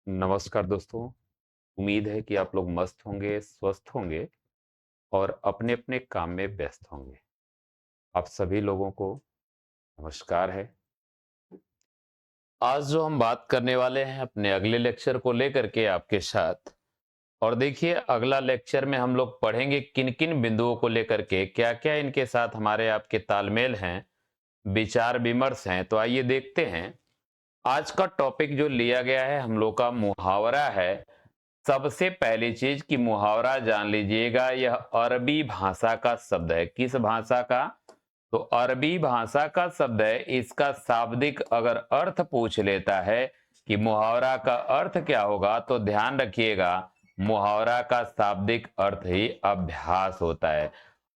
नमस्कार दोस्तों। उम्मीद है कि आप लोग मस्त होंगे, स्वस्थ होंगे और अपने-अपने काम में व्यस्त होंगे। आप सभी लोगों को नमस्कार है। आज जो हम बात करने वाले हैं अपने अगले लेक्चर को लेकर के आपके साथ। और देखिए अगला लेक्चर में हम लोग पढ़ेंगे किन-किन बिंदुओं को लेकर के क्या-क्या इनके साथ हमारे आपके तालमेल हैं, विचार-विमर्श हैं। तो आइए देखते हैं। आज का टॉपिक जो लिया गया है हम लोग का मुहावरा है। सबसे पहली चीज कि मुहावरा जान लीजिएगा, यह अरबी भाषा का शब्द है। किस भाषा का? तो अरबी भाषा का शब्द है। इसका शाब्दिक अगर अर्थ पूछ लेता है कि मुहावरा का अर्थ क्या होगा, तो ध्यान रखिएगा मुहावरा का शाब्दिक अर्थ ही अभ्यास होता है।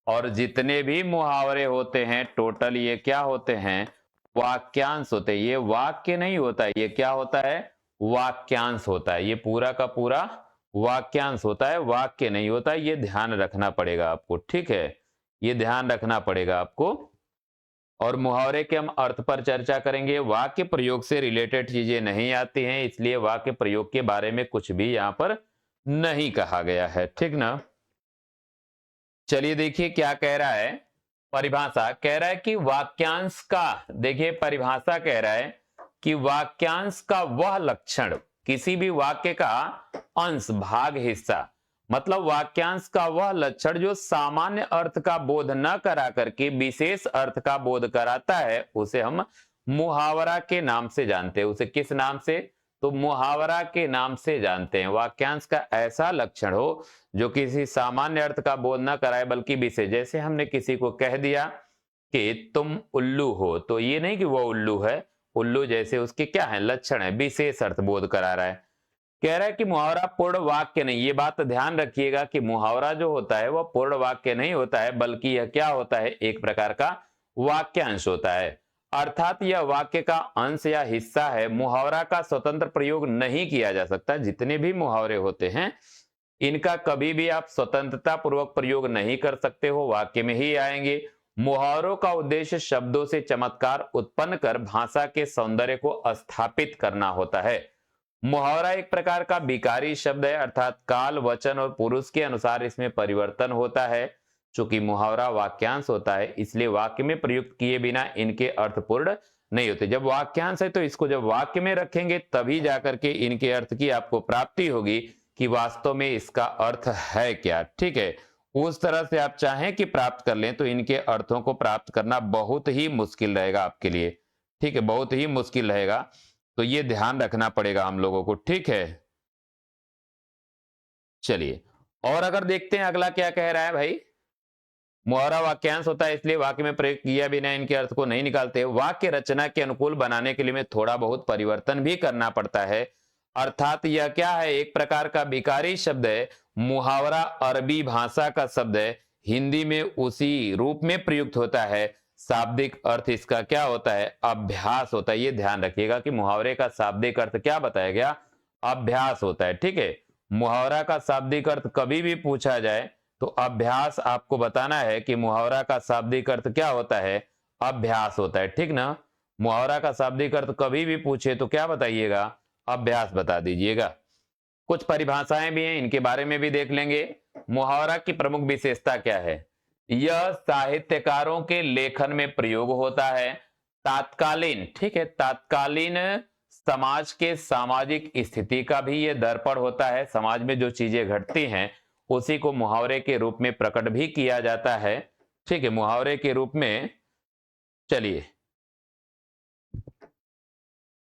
और जितने भी मुहावरे होते हैं टोटल ये क्या होते हैं? वाक्यांश होते हैं। ये वाक्य नहीं होता है, ये क्या होता है? वाक्यांश होता है। ये पूरा का पूरा वाक्यांश होता है, वाक्य नहीं होता है। ये ध्यान रखना पड़ेगा आपको, ठीक है? ये ध्यान रखना पड़ेगा आपको। और मुहावरे के हम अर्थ पर चर्चा करेंगे। वाक्य प्रयोग से रिलेटेड चीजें नहीं आती हैं, इसलिए वाक्य प्रयोग के बारे में कुछ भी यहां पर नहीं कहा गया है, ठीक ना? चलिए देखिए क्या कह रहा है। परिभाषा कह रहा है कि वाक्यांश का, देखिए परिभाषा कह रहा है कि वाक्यांश का वह लक्षण, किसी भी वाक्य का अंश, भाग, हिस्सा, मतलब वाक्यांश का वह लक्षण जो सामान्य अर्थ का बोध न करा करके विशेष अर्थ का बोध कराता है, उसे हम मुहावरा के नाम से जानते हैं। उसे किस नाम से? तो मुहावरा के नाम से जानते हैं। वाक्यांश का ऐसा लक्षण हो जो किसी सामान्य अर्थ का बोध न कराए बल्कि विशेष, जैसे हमने किसी को कह दिया कि तुम उल्लू हो, तो ये नहीं कि वो उल्लू है। उल्लू जैसे उसके क्या है? लक्षण है, विशेष अर्थ बोध करा रहा है। कह रहा है कि मुहावरा पूर्ण वाक्य नहीं। ये बात ध्यान रखिएगा कि मुहावरा जो होता है वह पूर्ण वाक्य नहीं होता है, बल्कि यह क्या होता है? एक प्रकार का वाक्यांश होता है। अर्थात यह वाक्य का अंश या हिस्सा है। मुहावरा का स्वतंत्र प्रयोग नहीं किया जा सकता। जितने भी मुहावरे होते हैं इनका कभी भी आप स्वतंत्रता पूर्वक प्रयोग नहीं कर सकते हो, वाक्य में ही आएंगे। मुहावरों का उद्देश्य शब्दों से चमत्कार उत्पन्न कर भाषा के सौंदर्य को स्थापित करना होता है। मुहावरा एक प्रकार का विकारी शब्द है, अर्थात काल, वचन और पुरुष के अनुसार इसमें परिवर्तन होता है। चूंकि मुहावरा वाक्यांश होता है, इसलिए वाक्य में प्रयुक्त किए बिना इनके अर्थपूर्ण नहीं होते। जब वाक्यांश है तो इसको जब वाक्य में रखेंगे तभी जाकर के इनके अर्थ की आपको प्राप्ति होगी कि वास्तव में इसका अर्थ है क्या, ठीक है? उस तरह से आप चाहें कि प्राप्त कर लें तो इनके अर्थों को प्राप्त करना बहुत ही मुश्किल रहेगा आपके लिए, ठीक है? बहुत ही मुश्किल रहेगा। तो ये ध्यान रखना पड़ेगा हम लोगों को, ठीक है? चलिए और अगर देखते हैं अगला क्या कह रहा है भाई। मुहावरा वाक्यांश होता है, इसलिए वाक्य में प्रयोग किया बिना इनके अर्थ को नहीं निकालते। वाक्य रचना के अनुकूल बनाने के लिए में थोड़ा बहुत परिवर्तन भी करना पड़ता है। अर्थात यह क्या है? एक प्रकार का विकारी शब्द है। मुहावरा अरबी भाषा का शब्द है, हिंदी में उसी रूप में प्रयुक्त होता है। शाब्दिक अर्थ इसका क्या होता है? अभ्यास होता है। ये ध्यान रखिएगा कि मुहावरे का शाब्दिक अर्थ क्या बताया गया? अभ्यास होता है, ठीक है? मुहावरा का शाब्दिक अर्थ कभी भी पूछा जाए तो अभ्यास आपको बताना है कि मुहावरा का शाब्दिक अर्थ क्या होता है? अभ्यास होता है, ठीक ना? मुहावरा का शाब्दिक अर्थ कभी भी पूछे तो क्या बताइएगा? अभ्यास बता दीजिएगा। कुछ परिभाषाएं भी हैं, इनके बारे में भी देख लेंगे। मुहावरा की प्रमुख विशेषता क्या है? यह साहित्यकारों के लेखन में प्रयोग होता है। तात्कालीन, ठीक है, तात्कालीन समाज के सामाजिक स्थिति का भी यह दर्पण होता है। समाज में जो चीजें घटती हैं उसी को मुहावरे के रूप में प्रकट भी किया जाता है, ठीक है? मुहावरे के रूप में। चलिए,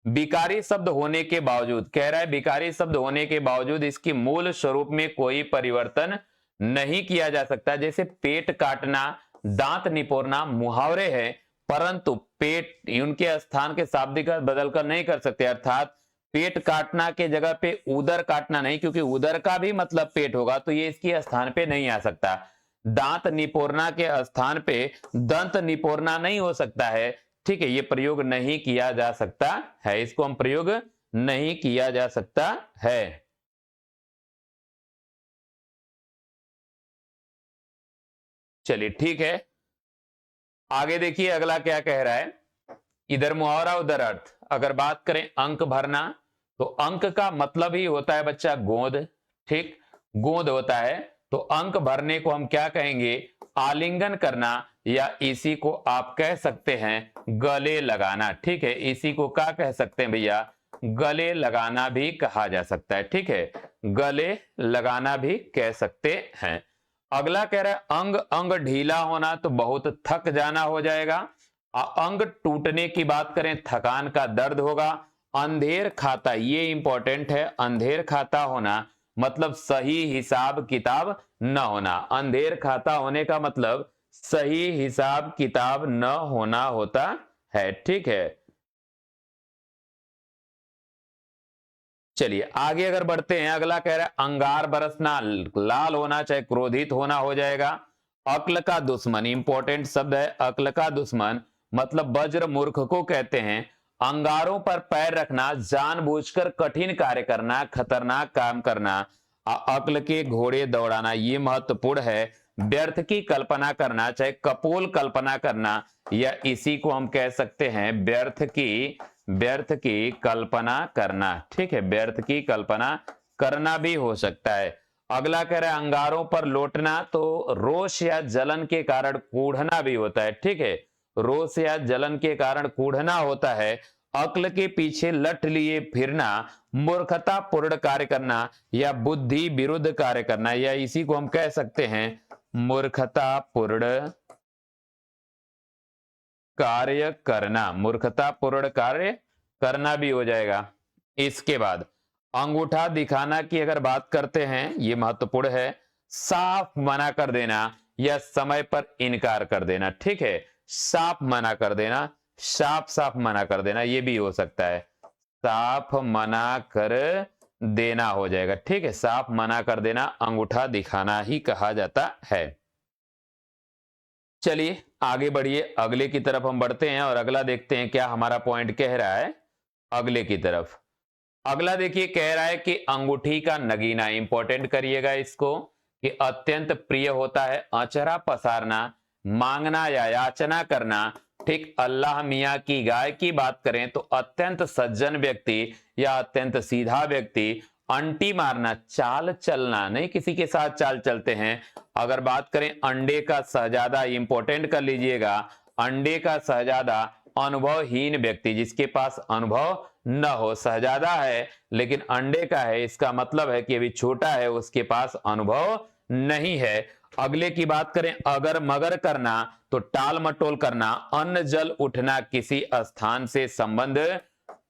विकारी शब्द होने के बावजूद, कह रहा है विकारी शब्द होने के बावजूद इसकी मूल स्वरूप में कोई परिवर्तन नहीं किया जा सकता। जैसे पेट काटना, दांत निपोरना मुहावरे हैं, परंतु पेट उनके स्थान के शाब्दिक अर्थ बदलकर नहीं कर सकते। अर्थात पेट काटना के जगह पे उदर काटना नहीं, क्योंकि उदर का भी मतलब पेट होगा, तो ये इसके स्थान पे नहीं आ सकता। दांत निपोरना के स्थान पे दंत निपोरना नहीं हो सकता है, ठीक है? ये प्रयोग नहीं किया जा सकता है, इसको हम प्रयोग नहीं किया जा सकता है। चलिए ठीक है, आगे देखिए अगला क्या कह रहा है। इधर मुहावरा उधर अर्थ। अगर बात करें अंक भरना, तो अंक का मतलब ही होता है बच्चा गोंद, ठीक, गोंद होता है। तो अंक भरने को हम क्या कहेंगे, आलिंगन करना, या इसी को आप कह सकते हैं गले लगाना, ठीक है। इसी को क्या कह सकते हैं भैया, गले लगाना भी कहा जा सकता है, ठीक है, गले लगाना भी कह सकते हैं। अगला कह रहा है अंग अंग ढीला होना, तो बहुत थक जाना हो जाएगा। अंग टूटने की बात करें, थकान का दर्द होगा। अंधेर खाता, ये इंपॉर्टेंट है, अंधेर खाता होना मतलब सही हिसाब किताब न होना। अंधेर खाता होने का मतलब सही हिसाब किताब न होना होता है, ठीक है। चलिए आगे अगर बढ़ते हैं, अगला कह रहा है अंगार बरसना, लाल होना चाहे क्रोधित होना हो जाएगा। अक्ल का दुश्मन, इंपॉर्टेंट शब्द है, अक्ल का दुश्मन मतलब वज्र मूर्ख को कहते हैं। अंगारों पर पैर रखना, जानबूझकर कठिन कार्य करना, खतरनाक काम करना। अक्ल के घोड़े दौड़ाना, ये महत्वपूर्ण है। व्यर्थ की कल्पना करना, चाहे कपोल कल्पना करना, या इसी को हम कह सकते हैं व्यर्थ की कल्पना करना, ठीक है, व्यर्थ की कल्पना करना भी हो सकता है। अगला कह रहा है अंगारों पर लौटना, तो रोष या जलन के कारण कूढ़ना भी होता है, ठीक है, रोष या जलन के कारण कूढ़ना होता है। अक्ल के पीछे लट लिए फिरना, मूर्खता पूर्ण कार्य करना, या बुद्धि विरुद्ध कार्य करना, या इसी को हम कह सकते हैं मूर्खता पूर्ण कार्य करना, मूर्खता पूर्ण कार्य करना भी हो जाएगा। इसके बाद अंगूठा दिखाना की अगर बात करते हैं, यह महत्वपूर्ण है। साफ मना कर देना या समय पर इनकार कर देना, ठीक है, साफ मना कर देना, साफ साफ मना कर देना, यह भी हो सकता है, साफ मना कर देना हो जाएगा, ठीक है, साफ मना कर देना अंगूठा दिखाना ही कहा जाता है। चलिए आगे बढ़िए, अगले की तरफ हम बढ़ते हैं और अगला देखते हैं क्या हमारा पॉइंट कह रहा है अगले की तरफ। अगला देखिए कह रहा है कि अंगूठी का नगीना, इंपॉर्टेंट करिएगा इसको, कि अत्यंत प्रिय होता है। अचरा पसारना, मांगना या याचना करना, ठीक। अल्लाह मियाँ की गाय की बात करें तो अत्यंत सज्जन व्यक्ति या अत्यंत सीधा व्यक्ति। अंटी मारना, चाल चलना, नहीं किसी के साथ चाल चलते हैं। अगर बात करें अंडे का शहजादा, इंपॉर्टेंट कर लीजिएगा, अंडे का शहजादा अनुभवहीन व्यक्ति, जिसके पास अनुभव न हो। शहजादा है लेकिन अंडे का है, इसका मतलब है कि अभी छोटा है, उसके पास अनुभव नहीं है। अगले की बात करें अगर मगर करना, तो टाल मटोल करना, अन्न जल उठना, किसी स्थान से संबंध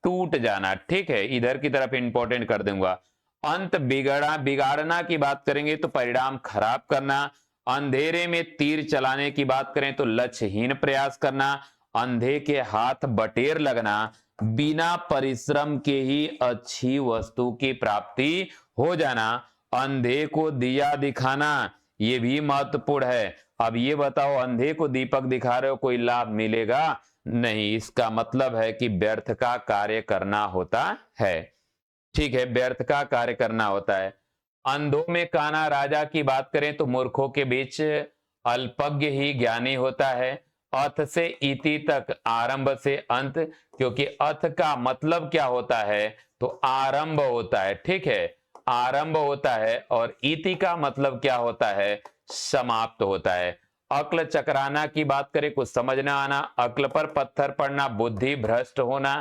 टूट जाना, ठीक है, इधर की तरफ इंपॉर्टेंट कर दूंगा। अंत बिगाड़ना की बात करेंगे तो परिणाम खराब करना। अंधेरे में तीर चलाने की बात करें तो लक्ष्यहीन प्रयास करना। अंधे के हाथ बटेर लगना, बिना परिश्रम के ही अच्छी वस्तु की प्राप्ति हो जाना। अंधे को दिया दिखाना, ये भी महत्वपूर्ण है। अब ये बताओ, अंधे को दीपक दिखा रहे हो, कोई लाभ मिलेगा नहीं, इसका मतलब है कि व्यर्थ का कार्य करना होता है, ठीक है, व्यर्थ का कार्य करना होता है। अंधों में काना राजा की बात करें तो मूर्खों के बीच अल्पज्ञ ही ज्ञानी होता है। अथ से इति तक, आरंभ से अंत, क्योंकि अथ का मतलब क्या होता है, तो आरंभ होता है, ठीक है, आरंभ होता है, और इति का मतलब क्या होता है, समाप्त होता है। अक्ल चकराना की बात करें, कुछ समझ ना आना, अक्ल पर पत्थर पड़ना, बुद्धि भ्रष्ट होना।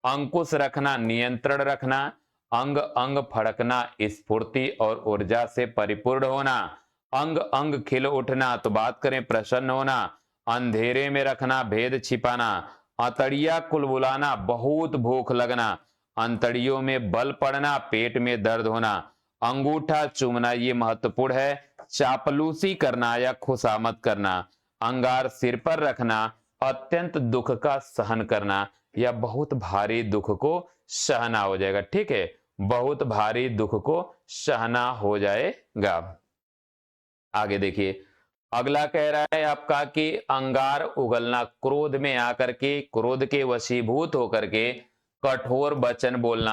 अंकुश रखना, नियंत्रण रखना। अंग अंग फड़कना, स्फूर्ति और ऊर्जा से परिपूर्ण होना। अंग अंग खिल उठना, तो बात करें प्रसन्न होना। अंधेरे में रखना, भेद छिपाना। अंतड़िया कुलबुलाना, बहुत भूख लगना। अंतड़ियों में बल पड़ना, पेट में दर्द होना। अंगूठा चूमना, ये महत्वपूर्ण है। चापलूसी करना या खुशामद करना। अंगार सिर पर रखना, अत्यंत दुख का सहन करना, या बहुत भारी दुख को सहना हो जाएगा, ठीक है, बहुत भारी दुख को सहना हो जाएगा। आगे देखिए, अगला कह रहा है आपका कि अंगार उगलना, क्रोध में आकर के, क्रोध के वशीभूत होकर के कठोर वचन बोलना।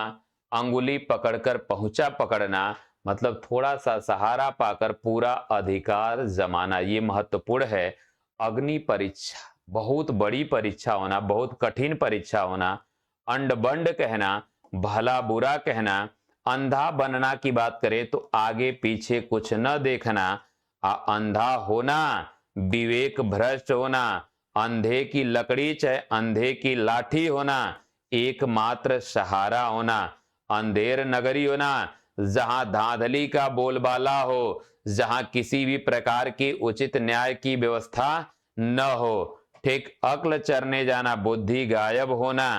अंगुली पकड़कर पहुंचा पकड़ना, मतलब थोड़ा सा सहारा पाकर पूरा अधिकार जमाना, ये महत्वपूर्ण है। अग्नि परीक्षा, बहुत बड़ी परीक्षा होना, बहुत कठिन परीक्षा होना। अंड बंड कहना, भला बुरा कहना। अंधा बनना की बात करें तो आगे पीछे कुछ न देखना। अंधा होना, विवेक भ्रष्ट होना, अंधे की लकड़ी चाहे अंधे की लाठी होना, एकमात्र सहारा होना, अंधेर नगरी होना, जहां धांधली का बोलबाला हो, जहां किसी भी प्रकार की उचित न्याय की व्यवस्था न हो। ठीक, अक्ल चरने जाना, बुद्धि गायब होना,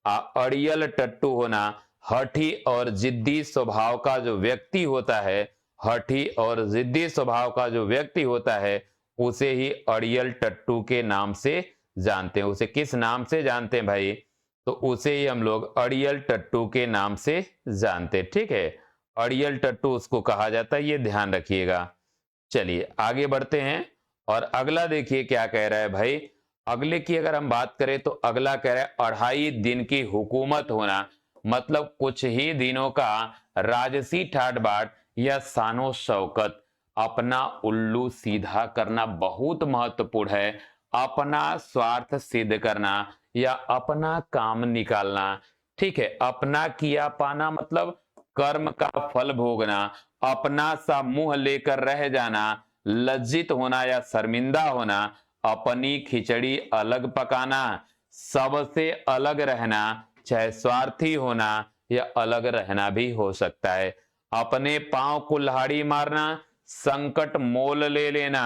अड़ियल टट्टू होना, हठी और जिद्दी स्वभाव का जो व्यक्ति होता है, हठी और जिद्दी स्वभाव का जो व्यक्ति होता है, उसे ही अड़ियल टट्टू के नाम से जानते हैं। उसे किस नाम से जानते हैं भाई? तो उसे ही हम लोग अड़ियल टट्टू के नाम से जानते हैं। ठीक है, अड़ियल टट्टू उसको कहा जाता है, ये ध्यान रखिएगा। चलिए आगे बढ़ते हैं और अगला देखिए क्या कह रहा है भाई। अगले की अगर हम बात करें तो अगला कह रहा है 2.5 दिन की हुकूमत होना, मतलब कुछ ही दिनों का राजसी ठाट बाट या शानो शौकत, अपना उल्लू सीधा करना बहुत महत्वपूर्ण है। अपना स्वार्थ सिद्ध करना या अपना काम निकालना। ठीक है, अपना किया पाना मतलब कर्म का फल भोगना, अपना सा मुंह लेकर रह जाना, लज्जित होना या शर्मिंदा होना, अपनी खिचड़ी अलग पकाना, सबसे अलग रहना, चाहे स्वार्थी होना या अलग रहना भी हो सकता है। अपने पांव कुल्हाड़ी मारना, संकट मोल ले लेना,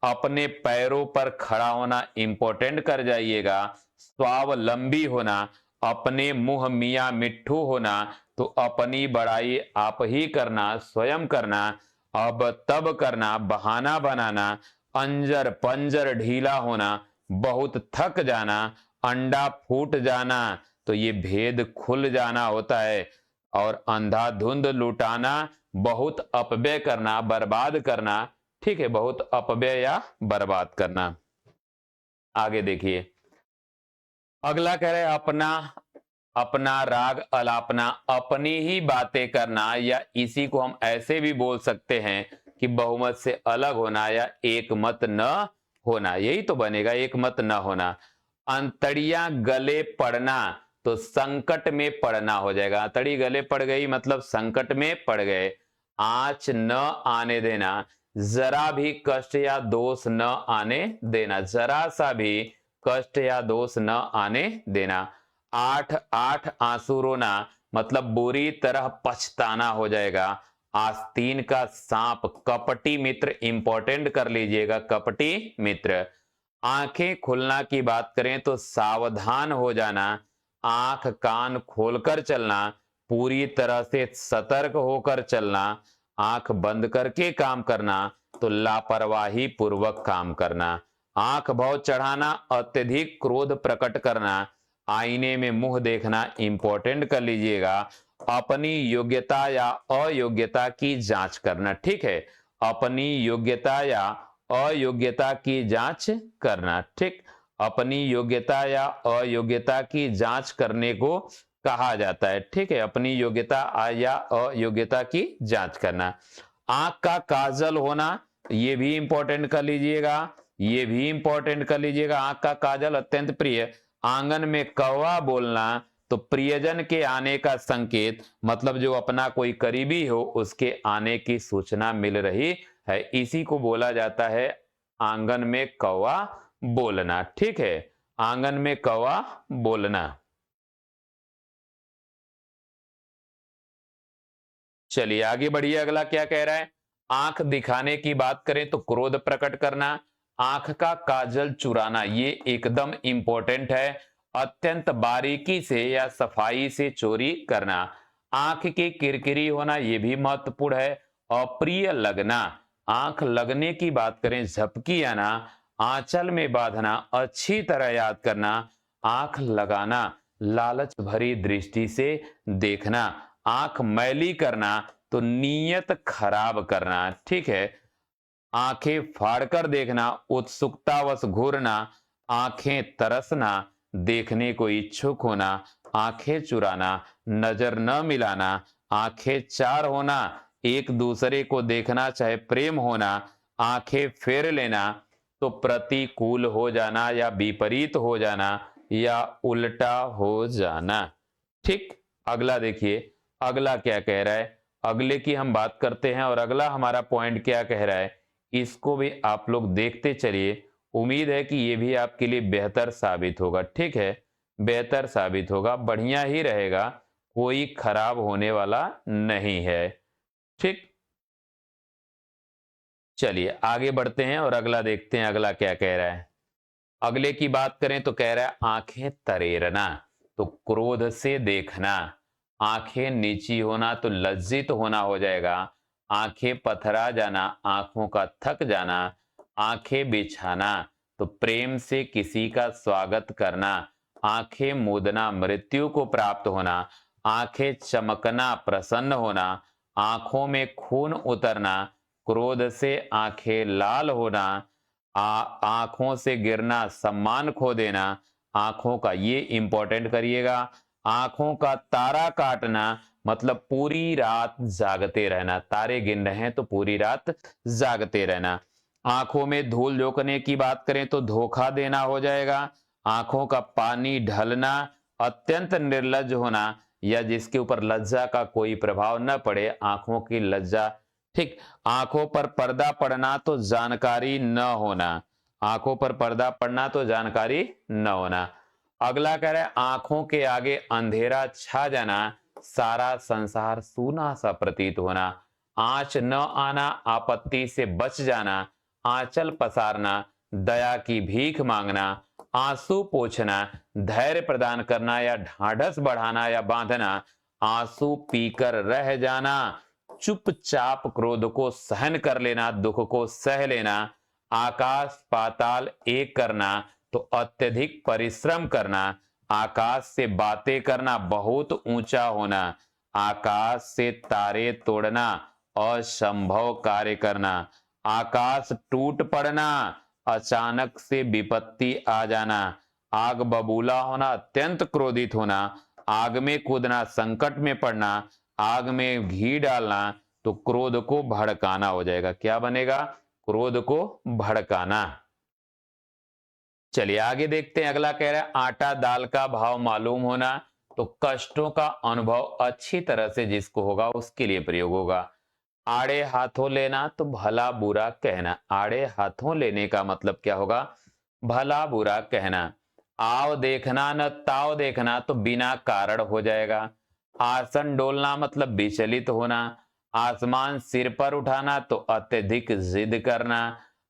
अपने पैरों पर खड़ा होना इंपॉर्टेंट कर जाइएगा, स्वावलंबी होना, अपने मुंह मियां मिट्ठू होना, तो अपनी बड़ाई आप ही करना, स्वयं करना, अब तब करना, बहाना बनाना, अंजर पंजर ढीला होना, बहुत थक जाना, अंडा फूट जाना, तो ये भेद खुल जाना होता है, और अंधाधुंध लुटाना, बहुत अपव्यय करना, बर्बाद करना। ठीक है, बहुत अपव्यय या बर्बाद करना। आगे देखिए अगला कह रहे हैं अपना अपना राग अलापना, अपनी ही बातें करना, या इसी को हम ऐसे भी बोल सकते हैं कि बहुमत से अलग होना या एक मत न होना, यही तो बनेगा, एक मत न होना। अंतड़ियां गले पड़ना, तो संकट में पड़ना हो जाएगा। अंतड़ी गले पड़ गई मतलब संकट में पड़ गए। आंच न आने देना, जरा भी कष्ट या दोष न आने देना, जरा सा भी कष्ट या दोष न आने देना। 8 आंसू रोना, मतलब बुरी तरह पछताना हो जाएगा। आस्तीन का सांप, कपटी मित्र, इंपॉर्टेंट कर लीजिएगा, कपटी मित्र। आंखें खुलना की बात करें तो सावधान हो जाना, आंख कान खोलकर चलना, पूरी तरह से सतर्क होकर चलना, आंख बंद करके काम करना, तो लापरवाही पूर्वक काम करना। आंख भाव चढ़ाना, अत्यधिक क्रोध प्रकट करना, आईने में मुंह देखना इंपॉर्टेंट कर लीजिएगा। अपनी योग्यता या अयोग्यता की जांच करना। ठीक है, अपनी योग्यता या अयोग्यता की जांच करना। ठीक, अपनी योग्यता या अयोग्यता की जांच करने को कहा जाता है। ठीक है, अपनी योग्यता या अयोग्यता की जांच करना। आंख का काजल होना, ये भी इंपॉर्टेंट कर लीजिएगा, ये भी इंपॉर्टेंट कर लीजिएगा। आंख का काजल अत्यंत प्रिय। आंगन में कौवा बोलना, तो प्रियजन के आने का संकेत, मतलब जो अपना कोई करीबी हो उसके आने की सूचना मिल रही है, इसी को बोला जाता है आंगन में कौवा बोलना। ठीक है, आंगन में कौवा बोलना। चलिए आगे बढ़िए, अगला क्या कह रहा है। आंख दिखाने की बात करें तो क्रोध प्रकट करना, आंख का काजल चुराना, ये एकदम इंपॉर्टेंट है। अत्यंत बारीकी से या सफाई से चोरी करना। आंख की किरकिरी होना, ये भी महत्वपूर्ण है। अप्रिय लगना, आंख लगने की बात करें, झपकी आना, आंचल में बांधना, अच्छी तरह याद करना, आंख लगाना, लालच भरी दृष्टि से देखना, आंख मैली करना, तो नीयत खराब करना। ठीक है, आंखें फाड़कर देखना, उत्सुकतावश घूरना, आंखें तरसना, देखने को इच्छुक होना, आंखें चुराना, नजर न मिलाना, आंखें चार होना, एक दूसरे को देखना चाहे प्रेम होना, आंखें फेर लेना, तो प्रतिकूल हो जाना या विपरीत हो जाना या उल्टा हो जाना। ठीक, अगला देखिए, अगला क्या कह रहा है, अगले की हम बात करते हैं और अगला हमारा पॉइंट क्या कह रहा है, इसको भी आप लोग देखते चलिए। उम्मीद है कि ये भी आपके लिए बेहतर साबित होगा। ठीक है, बेहतर साबित होगा, बढ़िया ही रहेगा, कोई खराब होने वाला नहीं है। ठीक, चलिए आगे बढ़ते हैं और अगला देखते हैं, अगला क्या कह रहा है। अगले की बात करें तो कह रहा है आंखें तरेरना, तो क्रोध से देखना। आंखें नीची होना तो लज्जित होना हो जाएगा। आंखें पथरा जाना, आंखों का थक जाना। आंखें बिछाना तो प्रेम से किसी का स्वागत करना। आंखें मूंदना मृत्यु को प्राप्त होना। आंखें चमकना प्रसन्न होना। आंखों में खून उतरना, क्रोध से आंखें लाल होना। आंखों से गिरना, सम्मान खो देना। आंखों का, ये इंपॉर्टेंट करिएगा, आंखों का तारा काटना मतलब पूरी रात जागते रहना। तारे गिन रहे हैं तो पूरी रात जागते रहना। आंखों में धूल झोंकने की बात करें तो धोखा देना हो जाएगा। आंखों का पानी ढलना, अत्यंत निर्लज होना, या जिसके ऊपर लज्जा का कोई प्रभाव न पड़े, आंखों की लज्जा। ठीक, आंखों पर पर्दा पड़ना तो जानकारी न होना। आंखों पर पर्दा पड़ना तो जानकारी न होना। अगला कह रहा है आंखों के आगे अंधेरा छा जाना, सारा संसार सूना सा प्रतीत होना। आंच न आना, आपत्ति से बच जाना। आंचल पसारना, दया की भीख मांगना। आंसू पोंछना, धैर्य प्रदान करना या ढाढ़स बढ़ाना या बांधना। आंसू पीकर रह जाना, चुपचाप क्रोध को सहन कर लेना, दुख को सह लेना। आकाश पाताल एक करना तो अत्यधिक परिश्रम करना। आकाश से बातें करना, बहुत ऊंचा होना। आकाश से तारे तोड़ना, असंभव कार्य करना। आकाश टूट पड़ना, अचानक से विपत्ति आ जाना। आग बबूला होना, अत्यंत क्रोधित होना। आग में कूदना, संकट में पड़ना। आग में घी डालना तो क्रोध को भड़काना हो जाएगा। क्या बनेगा? क्रोध को भड़काना। चलिए आगे देखते हैं, अगला कह रहा है आटा दाल का भाव मालूम होना, तो कष्टों का अनुभव अच्छी तरह से जिसको होगा उसके लिए प्रयोग होगा। आड़े हाथों लेना तो भला बुरा कहना। आड़े हाथों लेने का मतलब क्या होगा? भला बुरा कहना। आओ देखना न ताव देखना तो बिना कारण हो जाएगा। आसन डोलना मतलब विचलित होना। आसमान सिर पर उठाना तो अत्यधिक जिद करना।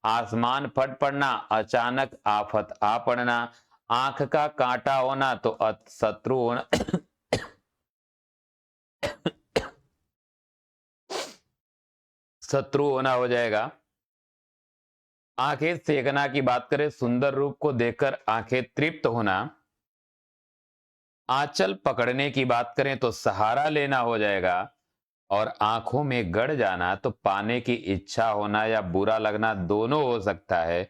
आसमान फट पड़ना, अचानक आफत आ पड़ना। आंख का कांटा होना तो शत्रु होना। शत्रु होना हो जाएगा। आंखें सेकना की बात करें, सुंदर रूप को देखकर आंखें तृप्त होना। आंचल पकड़ने की बात करें तो सहारा लेना हो जाएगा। और आंखों में गड़ जाना तो पाने की इच्छा होना या बुरा लगना दोनों हो सकता है।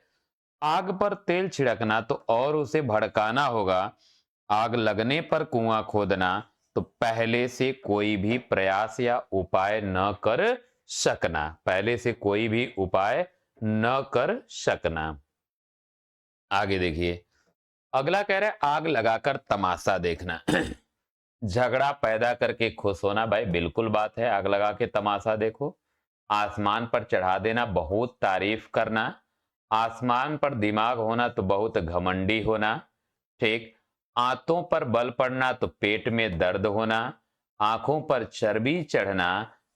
आग पर तेल छिड़कना तो और उसे भड़काना होगा। आग लगने पर कुआं खोदना तो पहले से कोई भी प्रयास या उपाय न कर सकना। पहले से कोई भी उपाय न कर सकना। आगे देखिए, अगला कह रहा है आग लगाकर तमाशा देखना। झगड़ा पैदा करके खुश होना, भाई बिल्कुल बात है, आग लगा के तमाशा देखो। आसमान पर चढ़ा देना, बहुत तारीफ करना। आसमान पर दिमाग होना तो बहुत घमंडी होना। ठीक, आंतों पर बल पड़ना तो पेट में दर्द होना। आंखों पर चर्बी चढ़ना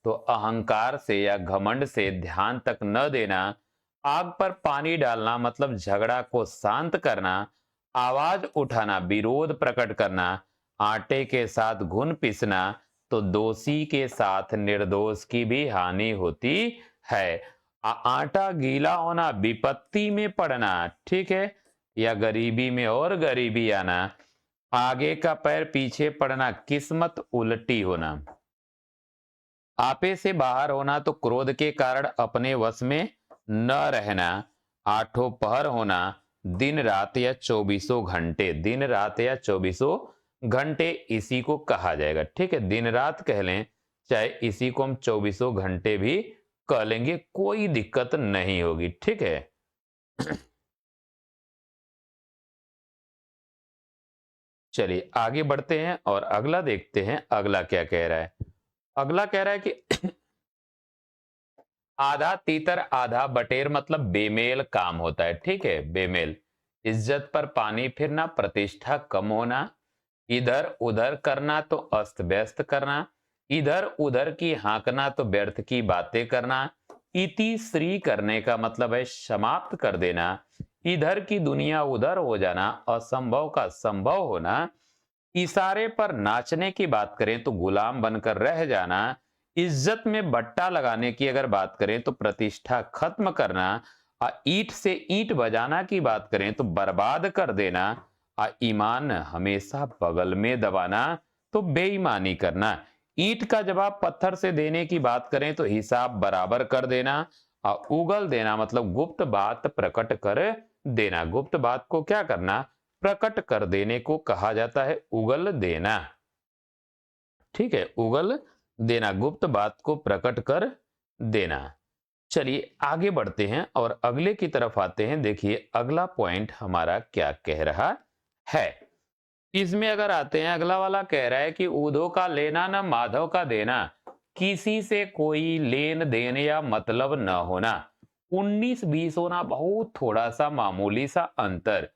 तो अहंकार से या घमंड से ध्यान तक न देना। आग पर पानी डालना मतलब झगड़ा को शांत करना। आवाज उठाना, विरोध प्रकट करना। आटे के साथ घुन पीसना तो दोषी के साथ निर्दोष की भी हानि होती है। आटा गीला होना, विपत्ति में पड़ना। ठीक है, या गरीबी में और गरीबी आना। आगे का पैर पीछे पड़ना, किस्मत उल्टी होना। आपे से बाहर होना तो क्रोध के कारण अपने वश में न रहना। आठों पहर होना, दिन रात या 24 घंटे। दिन रात या 24 घंटे इसी को कहा जाएगा। ठीक है, दिन रात कह लें, चाहे इसी को हम 24 घंटे भी कह लेंगे, कोई दिक्कत नहीं होगी। ठीक है। चलिए आगे बढ़ते हैं और अगला देखते हैं, अगला क्या कह रहा है। अगला कह रहा है कि आधा तीतर आधा बटेर मतलब बेमेल काम होता है, ठीक है, बेमेल। इज्जत पर पानी फिरना, प्रतिष्ठा कम होना, इधर उधर करना तो अस्त व्यस्त करना, इधर उधर की हाँकना तो व्यर्थ की बातें करना, इति श्री करने का मतलब है समाप्त कर देना, इधर की दुनिया उधर हो जाना, असंभव का संभव होना, इशारे पर नाचने की बात करें तो गुलाम बनकर रह जाना, इज्जत में बट्टा लगाने की अगर बात करें तो प्रतिष्ठा खत्म करना, ईंट से ईंट बजाना की बात करें तो बर्बाद कर देना, ईमान हमेशा बगल में दबाना तो बेईमानी करना, ईंट का जवाब पत्थर से देने की बात करें तो हिसाब बराबर कर देना, उगल देना मतलब गुप्त बात प्रकट कर देना। गुप्त बात को क्या करना, प्रकट कर देने को कहा जाता है उगल देना, ठीक है, उगल देना, गुप्त बात को प्रकट कर देना। चलिए आगे बढ़ते हैं और अगले की तरफ आते हैं। देखिए अगला पॉइंट हमारा क्या कह रहा है। इसमें अगर आते हैं, अगला वाला कह रहा है कि ऊधो का लेना न माधव का देना, किसी से कोई लेन देन या मतलब न होना, 19-20 होना बहुत थोड़ा सा मामूली सा अंतर,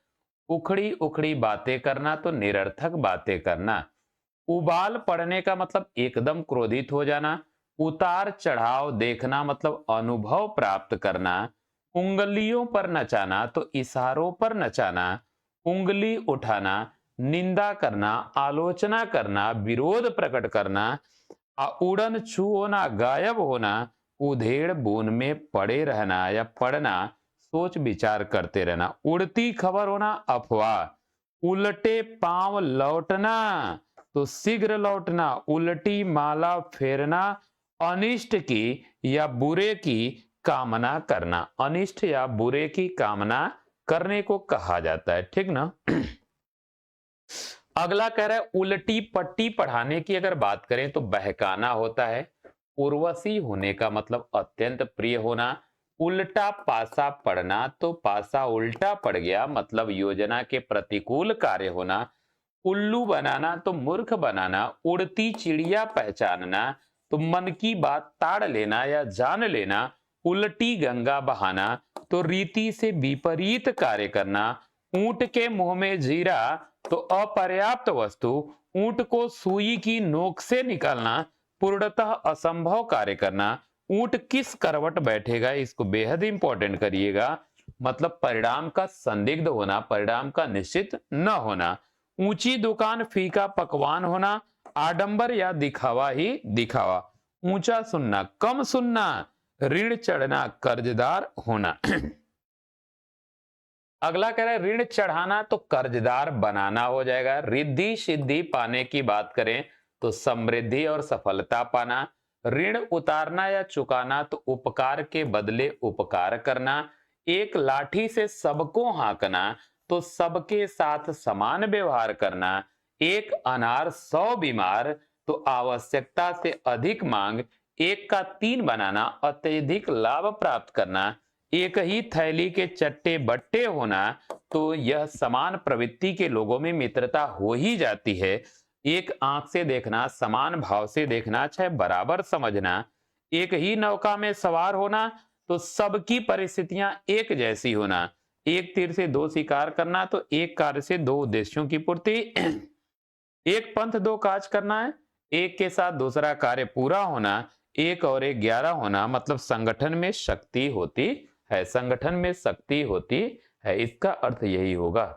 उखड़ी उखड़ी बातें करना तो निरर्थक बातें करना, उबाल पड़ने का मतलब एकदम क्रोधित हो जाना, उतार चढ़ाव देखना मतलब अनुभव प्राप्त करना, उंगलियों पर नचाना तो इशारों पर नचाना, उंगली उठाना, निंदा करना, आलोचना करना, विरोध प्रकट करना, उड़न छू होना, गायब होना, उधेड़ बुन में पड़े रहना या पड़ना, सोच विचार करते रहना, उड़ती खबर होना, अफवाह, उल्टे पांव लौटना तो शीघ्र लौटना, उल्टी माला फेरना, अनिष्ट की या बुरे की कामना करना, अनिष्ट या बुरे की कामना करने को कहा जाता है, ठीक ना। अगला कह रहा है उल्टी पट्टी पढ़ाने की अगर बात करें तो बहकाना होता है, उर्वशी होने का मतलब अत्यंत प्रिय होना, उल्टा पासा पढ़ना तो पासा उल्टा पड़ गया मतलब योजना के प्रतिकूल कार्य होना, उल्लू बनाना तो मूर्ख बनाना, उड़ती चिड़िया पहचानना तो मन की बात ताड़ लेना या जान लेना, उल्टी गंगा बहाना तो रीति से विपरीत कार्य करना, ऊंट के मुंह में जीरा तो अपर्याप्त वस्तु, ऊंट को सुई की नोक से निकालना पूर्णतः असंभव कार्य करना, ऊंट किस करवट बैठेगा इसको बेहद इंपॉर्टेंट करिएगा, मतलब परिणाम का संदिग्ध होना, परिणाम का निश्चित न होना, ऊंची दुकान फीका पकवान होना, आडंबर या दिखावा ही दिखावा, ऊंचा सुनना कम सुनना, ऋण चढ़ना कर्जदार होना। अगला कह रहा है ऋण चढ़ाना तो कर्जदार बनाना हो जाएगा, रिद्धि सिद्धि पाने की बात करें तो समृद्धि और सफलता पाना, ऋण उतारना या चुकाना तो उपकार के बदले उपकार करना, एक लाठी से सबको हाँकना तो सबके साथ समान व्यवहार करना, एक अनार 100 बीमार तो आवश्यकता से अधिक मांग, एक का 3 बनाना अत्यधिक लाभ प्राप्त करना, एक ही थैली के चट्टे बट्टे होना तो यह समान प्रवृत्ति के लोगों में मित्रता हो ही जाती है, एक आंख से देखना, समान भाव से देखना, चाहे बराबर समझना, एक ही नौका में सवार होना तो सबकी परिस्थितियां एक जैसी होना, एक तीर से 2 शिकार करना तो एक कार्य से 2 उद्देश्यों की पूर्ति, एक पंथ 2 काज करना है, एक के साथ दूसरा कार्य पूरा होना, एक और एक 11 होना मतलब संगठन में शक्ति होती है, संगठन में शक्ति होती है, इसका अर्थ यही होगा।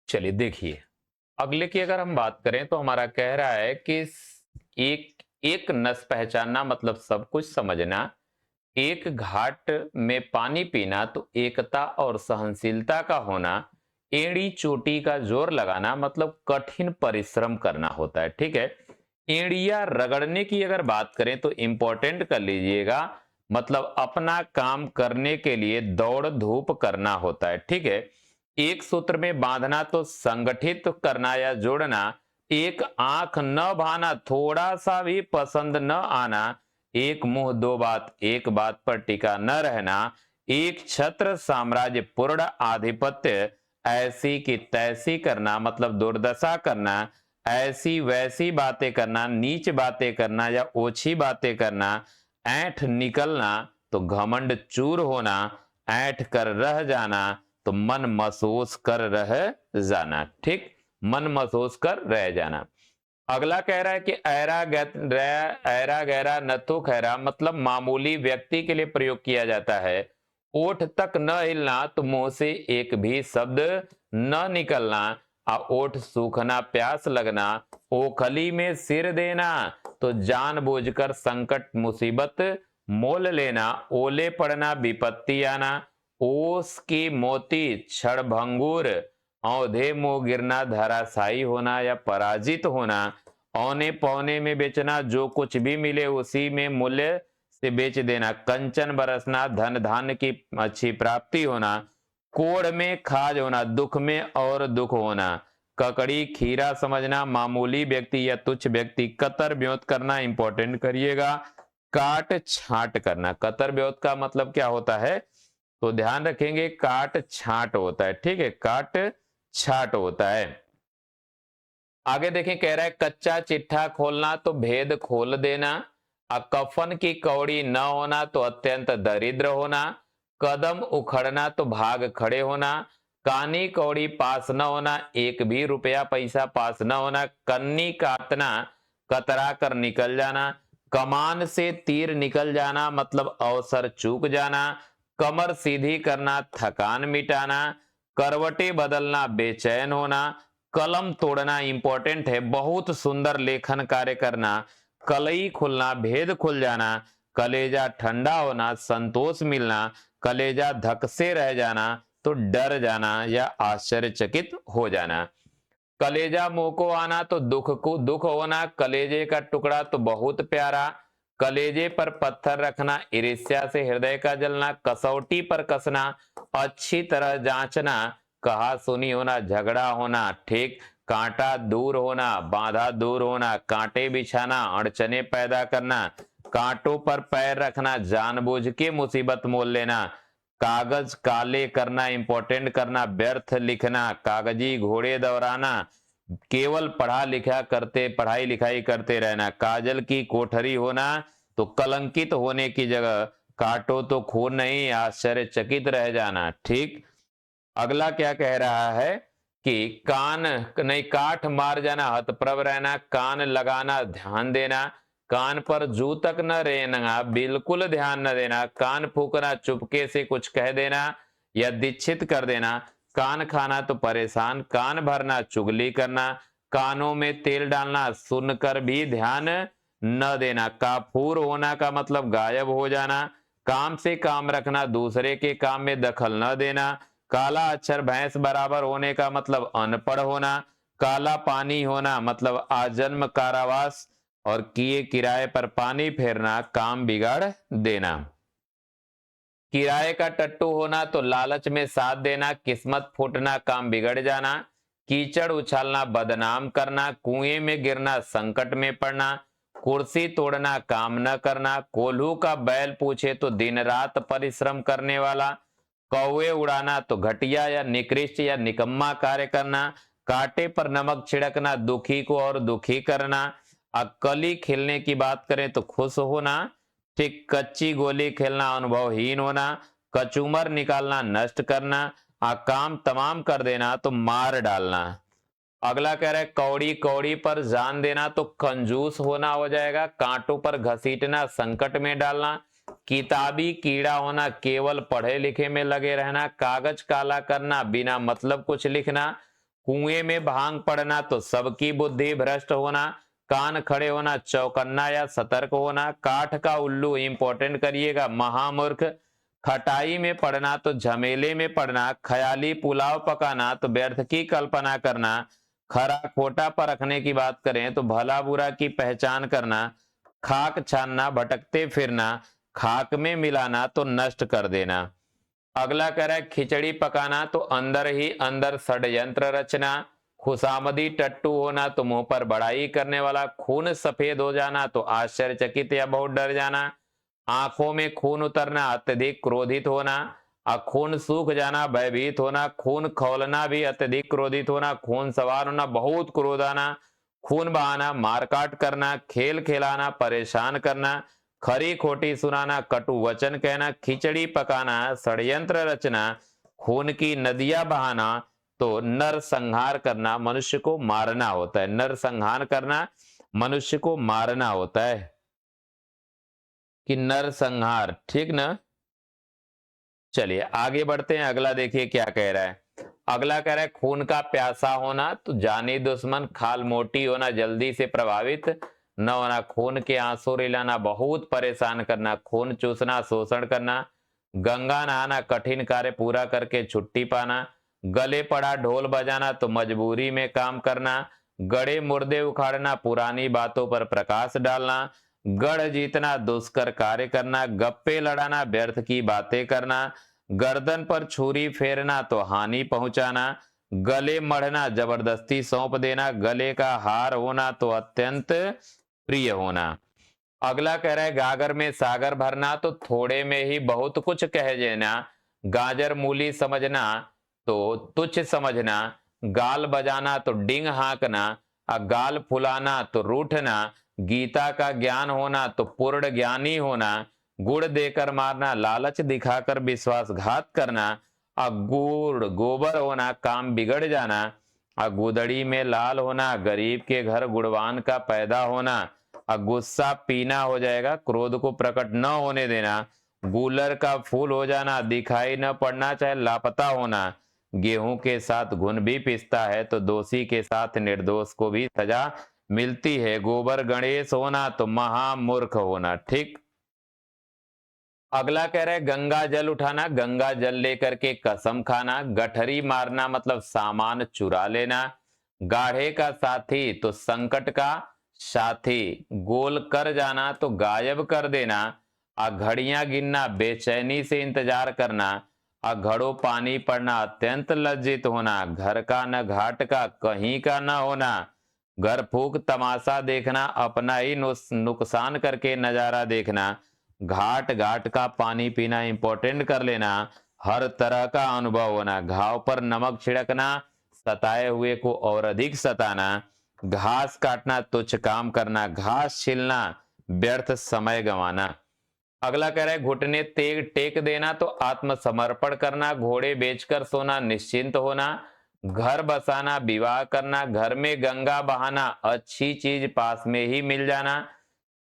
चलिए देखिए अगले की अगर हम बात करें तो हमारा कह रहा है कि एक एक नस पहचानना मतलब सब कुछ समझना, एक घाट में पानी पीना तो एकता और सहनशीलता का होना, एड़ी चोटी का जोर लगाना मतलब कठिन परिश्रम करना होता है, ठीक है। एड़िया रगड़ने की अगर बात करें तो इंपॉर्टेंट कर लीजिएगा, मतलब अपना काम करने के लिए दौड़ धूप करना होता है, ठीक है। एक सूत्र में बांधना तो संगठित करना या जोड़ना, एक आंख न भाना थोड़ा सा भी पसंद न आना, एक मुंह 2 बात एक बात पर टिका न रहना, एक छत्र साम्राज्य पूर्ण आधिपत्य ऐसी की तैसी करना मतलब दुर्दशा करना, ऐसी वैसी बातें करना, नीच बातें करना या ओछी बातें करना, ऐंठ निकलना तो घमंड चूर होना, ऐंठ कर रह जाना तो मन महसूस कर रह जाना। ठीक, मन महसूस कर रह जाना। अगला कह रहा है कि ऐरा गैरा नथु खैरा मतलब मामूली व्यक्ति के लिए प्रयोग किया जाता है। ओठ तक न हिलना तो मुंह से एक भी शब्द न निकलना, ओठ सूखना प्यास लगना, ओखली में सिर देना तो जानबूझकर संकट मुसीबत मोल लेना, ओले पड़ना विपत्ति आना, ओस की मोती क्षणभंगुर, औंधे मुंह गिरना धराशायी होना या पराजित होना, औने पौने में बेचना जो कुछ भी मिले उसी में मूल्य से बेच देना, कंचन बरसना धन धान्य की अच्छी प्राप्ति होना, कोढ़ में खाज होना दुख में और दुख होना, ककड़ी खीरा समझना मामूली व्यक्ति या तुच्छ व्यक्ति, कतर ब्योत करना इंपॉर्टेंट करिएगा, काट छांट करना। कतर ब्योत का मतलब क्या होता है तो ध्यान रखेंगे, काट छांट होता है। ठीक है, काट छांट होता है। आगे देखें, कह रहा है कच्चा चिट्ठा खोलना तो भेद खोल देना, कफन की कौड़ी न होना तो अत्यंत दरिद्र होना, कदम उखड़ना तो भाग खड़े होना, कानी कौड़ी पास न होना एक भी रुपया पैसा पास न होना, कन्नी काटना कतरा कर निकल जाना, कमान से तीर निकल जाना मतलब अवसर चूक जाना, कमर सीधी करना थकान मिटाना, करवटे बदलना बेचैन होना, कलम तोड़ना इंपॉर्टेंट है, बहुत सुंदर लेखन कार्य करना, कलई खुलना भेद खुल जाना, कलेजा ठंडा होना संतोष मिलना, कलेजा धक से रह जाना तो डर जाना या आश्चर्यचकित हो जाना, कलेजा मुंह को आना तो दुख होना, कलेजे का टुकड़ा तो बहुत प्यारा, कलेजे पर पत्थर रखना ईर्ष्या से हृदय का जलना, कसौटी पर कसना अच्छी तरह जांचना, कहा सुनी होना झगड़ा होना। ठीक, कांटा दूर होना बाधा दूर होना, कांटे बिछाना अड़चने पैदा करना, कांटों पर पैर रखना जानबूझ के मुसीबत मोल लेना, कागज काले करना इंपॉर्टेंट करना, व्यर्थ लिखना, कागजी घोड़े दौड़ाना, केवल पढ़ाई लिखाई करते रहना, काजल की कोठरी होना तो कलंकित होने की जगह काटो तो खून नहीं आश्चर्यचकित रह जाना। ठीक, अगला क्या कह रहा है कि कान नहीं काठ मार जाना हतप्रभ रहना, कान लगाना ध्यान देना, कान पर जू तक न रहना बिल्कुल ध्यान न देना, कान फूकना चुपके से कुछ कह देना या दीक्षित कर देना, कान खाना तो परेशान, कान भरना चुगली करना, कानों में तेल डालना सुनकर भी ध्यान न देना, काफूर होना का मतलब गायब हो जाना, काम से काम रखना दूसरे के काम में दखल न देना, काला अक्षर भैंस बराबर होने का मतलब अनपढ़ होना, काला पानी होना मतलब आजन्म कारावास, और किए किराए पर पानी फेरना काम बिगाड़ देना, किराए का टट्टू होना तो लालच में साथ देना किस्मत फूटना काम बिगड़ जाना, कीचड़ उछालना बदनाम करना, कुएं में गिरना संकट में पड़ना, कुर्सी तोड़ना काम न करना, कोल्हू का बैल पूछे तो दिन रात परिश्रम करने वाला, कौवे उड़ाना तो घटिया या निकृष्ट या निकम्मा कार्य करना, कांटे पर नमक छिड़कना दुखी को और दुखी करना, कली खिलने की बात करें तो खुश होना। ठीक, कच्ची गोली खेलना अनुभवहीन होना, कचूमर निकालना नष्ट करना, काम तमाम कर देना तो मार डालना। अगला कह रहा है कौड़ी कौड़ी पर जान देना तो कंजूस होना हो जाएगा, कांटों पर घसीटना संकट में डालना, किताबी कीड़ा होना केवल पढ़े लिखे में लगे रहना, कागज काला करना बिना मतलब कुछ लिखना, कुएं में भांग पड़ना तो सबकी बुद्धि भ्रष्ट होना, कान खड़े होना चौकन्ना या सतर्क होना, काठ का उल्लू इंपॉर्टेंट करिएगा महामूर्ख, खटाई में पड़ना तो झमेले में पड़ना, ख्याली पुलाव पकाना तो व्यर्थ की कल्पना करना, खरा खोटा पर रखने की बात करें तो भला बुरा की पहचान करना, खाक छानना भटकते फिरना, खाक में मिलाना तो नष्ट कर देना। अगला कह रहा है खिचड़ी पकाना तो अंदर ही अंदर षड्यंत्र रचना, खुशामदी टट्टू होना तो मुंह पर बड़ाई करने वाला, खून सफेद हो जाना तो आश्चर्यचकित या बहुत डर जाना, आंखों में खून उतरना अत्यधिक क्रोधित होना, खून सूख जाना, भयभीत होना, खून खौलना भी, अत्यधिक क्रोधित होना, खून सवार होना, बहुत क्रोध आना, खून बहाना, मारकाट करना, खेल खिलाना, परेशान करना, खरी खोटी सुनाना, कटु वचन कहना, खिचड़ी पकाना, षड्यंत्र रचना, खून की नदियां बहाना। तो नरसंहार करना मनुष्य को मारना होता है, नरसंहार करना मनुष्य को मारना होता है कि नरसंहार, ठीक ना। चलिए आगे बढ़ते हैं, अगला देखिए क्या कह रहा है। अगला कह रहा है खून का प्यासा होना, तो जानी दुश्मन, खाल मोटी होना, जल्दी से प्रभावित न होना, खून के आंसू रिलाना, बहुत परेशान करना, खून चूसना, शोषण करना, गंगा नहाना, कठिन कार्य पूरा करके छुट्टी पाना, गले पड़ा ढोल बजाना, तो मजबूरी में काम करना, गड़े मुर्दे उखाड़ना, पुरानी बातों पर प्रकाश डालना, गढ़ जीतना, दुष्कर कार्य करना, गप्पे लड़ाना, व्यर्थ की बातें करना, गर्दन पर छुरी फेरना तो हानि पहुंचाना, गले मढ़ना, जबरदस्ती सौंप देना, गले का हार होना तो अत्यंत प्रिय होना। अगला कह रहा है गागर में सागर भरना, तो थोड़े में ही बहुत कुछ कह देना, गाजर मूली समझना तो तुच्छ समझना, गाल बजाना तो डिंग हाँकना, गाल फुलाना तो रूठना, गीता का ज्ञान होना तो पूर्ण ज्ञानी होना, गुड़ देकर मारना, लालच दिखाकर विश्वासघात करना, गुड़ गोबर होना, काम बिगड़ जाना, गुदड़ी में लाल होना, गरीब के घर गुणवान का पैदा होना, गुस्सा पीना हो जाएगा, क्रोध को प्रकट न होने देना, गूलर का फूल हो जाना, दिखाई न पड़ना चाहे लापता होना, गेहूं के साथ घुन भी पिसता है तो दोषी के साथ निर्दोष को भी सजा मिलती है, गोबर गणेश होना तो महामूर्ख होना। ठीक। अगला कह रहा है गंगा जल उठाना, गंगा जल लेकर के कसम खाना, गठरी मारना मतलब सामान चुरा लेना, गाढ़े का साथी तो संकट का साथी, गोल कर जाना तो गायब कर देना, घड़ियां गिनना बेचैनी से इंतजार करना, घड़ों पानी पड़ना अत्यंत लज्जित होना, घर का न घाट का कहीं का न होना, घर फूक तमाशा देखना, अपना ही नुकसान करके नजारा देखना, घाट घाट का पानी पीना इंपॉर्टेंट कर लेना, हर तरह का अनुभव होना, घाव पर नमक छिड़कना, सताए हुए को और अधिक सताना, घास काटना तुच्छ काम करना, घास छिलना व्यर्थ समय गंवाना। अगला कह रहा है घुटने तेग टेक देना तो आत्मसमर्पण करना, घोड़े बेचकर सोना निश्चिंत होना, घर बसाना विवाह करना, घर में गंगा बहाना, अच्छी चीज पास में ही मिल जाना,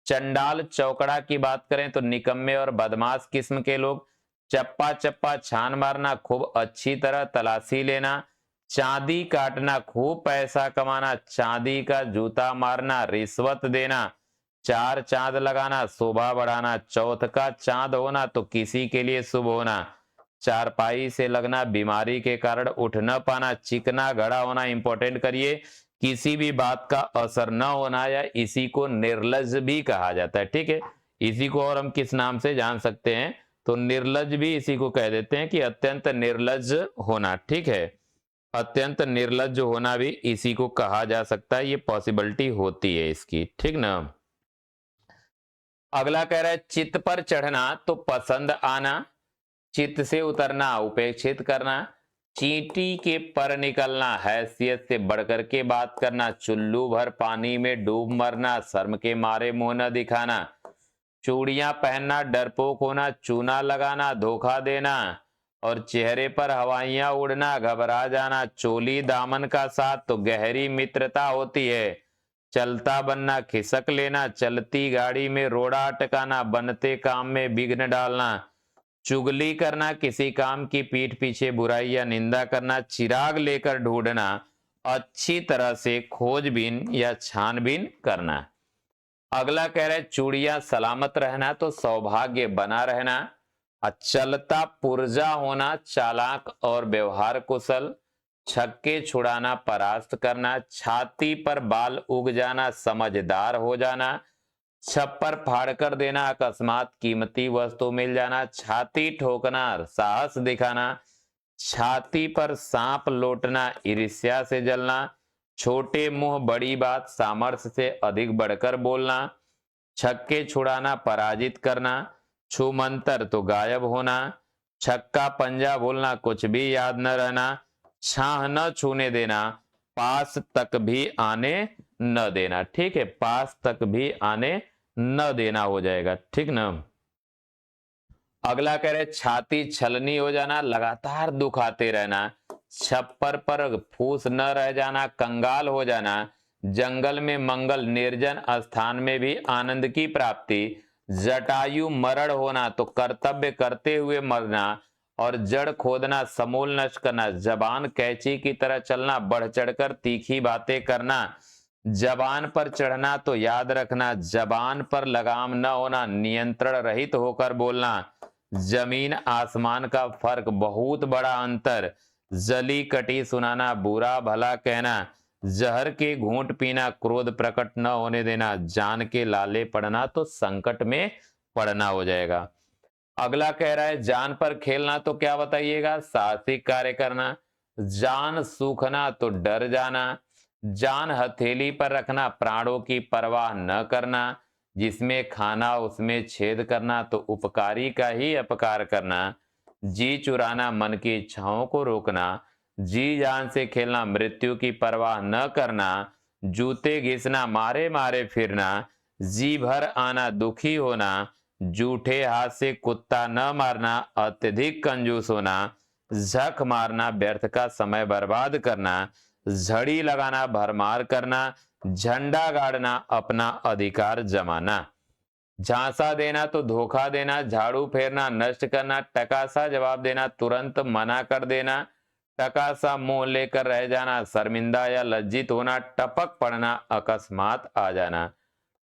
चंडाल चौकड़ा की बात करें तो निकम्मे और बदमाश किस्म के लोग, चप्पा चप्पा छान मारना, खूब अच्छी तरह तलाशी लेना, चांदी काटना, खूब पैसा कमाना, चांदी का जूता मारना, रिश्वत देना, चार चांद लगाना, शोभा बढ़ाना, चौथ का चांद होना तो किसी के लिए शुभ होना, चारपाई से लगना, बीमारी के कारण उठ न पाना, चिकना घड़ा होना इंपॉर्टेंट करिए, किसी भी बात का असर न होना, या इसी को निर्लज भी कहा जाता है। ठीक है, इसी को और हम किस नाम से जान सकते हैं, तो निर्लज भी इसी को कह देते हैं कि अत्यंत निर्लज होना। ठीक है, अत्यंत निर्लज होना भी इसी को कहा जा सकता है, ये पॉसिबिलिटी होती है इसकी। ठीक ना। अगला कह रहा है चित्त पर चढ़ना तो पसंद आना, चित्त से उतरना उपेक्षित करना, चींटी के पर निकलना हैसियत से बढ़कर के बात करना, चुल्लू भर पानी में डूब मरना, शर्म के मारे मुंह न दिखाना, चूड़ियां पहनना डरपोक होना, चूना लगाना धोखा देना, और चेहरे पर हवाइयां उड़ना घबरा जाना, चोली दामन का साथ तो गहरी मित्रता होती है, चलता बनना खिसक लेना, चलती गाड़ी में रोड़ा अटकाना, बनते काम में विघ्न डालना, चुगली करना, किसी काम की पीठ पीछे बुराई या निंदा करना, चिराग लेकर ढूंढना, अच्छी तरह से खोजबीन या छानबीन करना। अगला कह रहे चूड़ियां सलामत रहना तो सौभाग्य बना रहना, चलता पुर्जा होना, चालाक और व्यवहार कुशल, छक्के छुड़ाना परास्त करना, छाती पर बाल उग जाना समझदार हो जाना, छप्पर फाड़ कर देना अकस्मात कीमती वस्तु मिल जाना, छाती ठोकना साहस दिखाना, छाती पर सांप लौटना ईर्ष्या से जलना, छोटे मुंह बड़ी बात सामर्थ्य से अधिक बढ़कर बोलना, छक्के छुड़ाना पराजित करना, छूमंतर तो गायब होना, छक्का पंजा बोलना, कुछ भी याद न रहना, छाह न छूने देना, पास तक भी आने न देना। ठीक है, पास तक भी आने न देना हो जाएगा। ठीक ना। अगला कह रहे छाती छलनी हो जाना, लगातार दुखाते रहना, छप्पर पर फूस न रह जाना, कंगाल हो जाना, जंगल में मंगल निर्जन स्थान में भी आनंद की प्राप्ति, जटायु मरण होना तो कर्तव्य करते हुए मरना, और जड़ खोदना समूल नष्ट करना, जबान कैंची की तरह चलना, बढ़ चढ़कर तीखी बातें करना, जबान पर चढ़ना तो याद रखना, जबान पर लगाम न होना, नियंत्रण रहित होकर बोलना, जमीन आसमान का फर्क बहुत बड़ा अंतर, जली कटी सुनाना, बुरा भला कहना, जहर के घूंट पीना, क्रोध प्रकट न होने देना, जान के लाले पड़ना तो संकट में पड़ना हो जाएगा। अगला कह रहा है जान पर खेलना तो क्या बताइएगा, साहसिक कार्य करना, जान सूखना तो डर जाना, जान हथेली पर रखना, प्राणों की परवाह न करना, जिसमें खाना उसमें छेद करना तो उपकारी का ही अपकार करना, जी चुराना मन की इच्छाओं को रोकना, जी जान से खेलना, मृत्यु की परवाह न करना, जूते घिसना, मारे मारे फिरना, जी भर आना दुखी होना, जूठे हाथ से कुत्ता न मारना, अत्यधिक कंजूस होना, झक मारना, व्यर्थ का समय बर्बाद करना, झड़ी लगाना, भरमार करना, झंडा गाड़ना, अपना अधिकार जमाना, झांसा देना तो धोखा देना, झाड़ू फेरना, नष्ट करना, टकासा जवाब देना, तुरंत मना कर देना, टकासा मुंह लेकर रह जाना, शर्मिंदा या लज्जित होना, टपक पड़ना, अकस्मात आ जाना,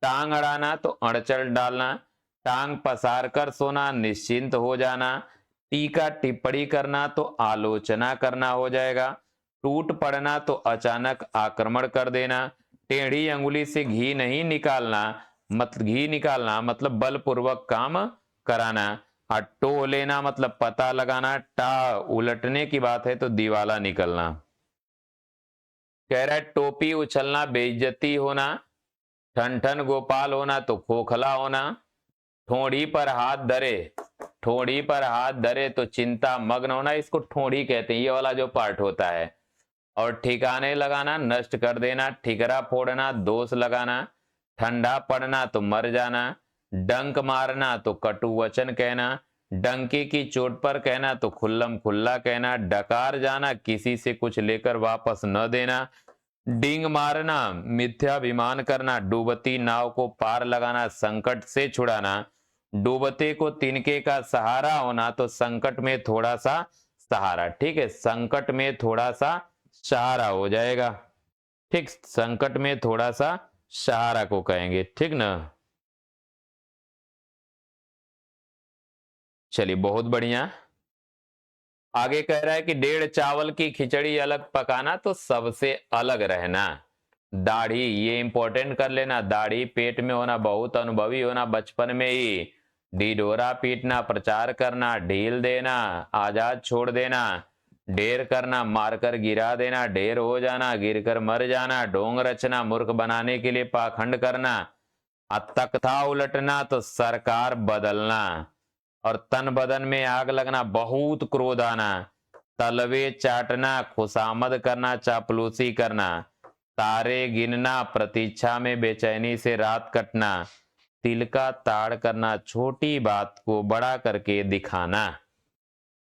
टांग अड़ाना तो अड़चल डालना, टांग पसार कर सोना, निश्चिंत हो जाना, टीका टिप्पणी करना तो आलोचना करना हो जाएगा, टूट पड़ना तो अचानक आक्रमण कर देना, टेढ़ी अंगुली से घी नहीं निकालना, घी निकालना मतलब बलपूर्वक काम कराना, और टो लेना मतलब पता लगाना, टा उलटने की बात है तो दीवाला निकलना। कह रहा है टोपी उछलना बेइज्जती होना, ठन ठन गोपाल होना तो खोखला होना, ठोड़ी पर हाथ धरे, ठोड़ी पर हाथ धरे तो चिंता मग्न होना, इसको ठोड़ी कहते हैं, ये वाला जो पार्ट होता है, और ठिकाने लगाना नष्ट कर देना, ठिकरा फोड़ना दोष लगाना, ठंडा पड़ना तो मर जाना, डंक मारना तो कटु वचन कहना, डंके की चोट पर कहना तो खुल्लम खुल्ला कहना, डकार जाना किसी से कुछ लेकर वापस न देना, डींग मारना मिथ्याभिमान करना, डूबती नाव को पार लगाना संकट से छुड़ाना, डूबते को तिनके का सहारा होना तो संकट में थोड़ा सा सहारा। ठीक है, संकट में थोड़ा सा सहारा हो जाएगा। ठीक, संकट में थोड़ा सा सहारा को कहेंगे। ठीक ना। चलिए बहुत बढ़िया। आगे कह रहा है कि 1.5 चावल की खिचड़ी अलग पकाना तो सबसे अलग रहना। दाढ़ी ये इंपॉर्टेंट कर लेना, दाढ़ी पेट में होना, बहुत अनुभवी होना बचपन में ही, ढिढोरा पीटना, प्रचार करना, ढील देना, आजाद छोड़ देना, ढेर करना, मारकर गिरा देना, ढेर हो जाना, गिरकर मर जाना, ढोंग रचना, मूर्ख बनाने के लिए पाखंड करना, तख्ता उलटना तो सरकार बदलना, और तन बदन में आग लगना, बहुत क्रोध आना, तलवे चाटना, खुशामद करना, चापलूसी करना, तारे गिनना, प्रतीक्षा में बेचैनी से रात कटना, तिल का ताड़ करना, छोटी बात को बड़ा करके दिखाना।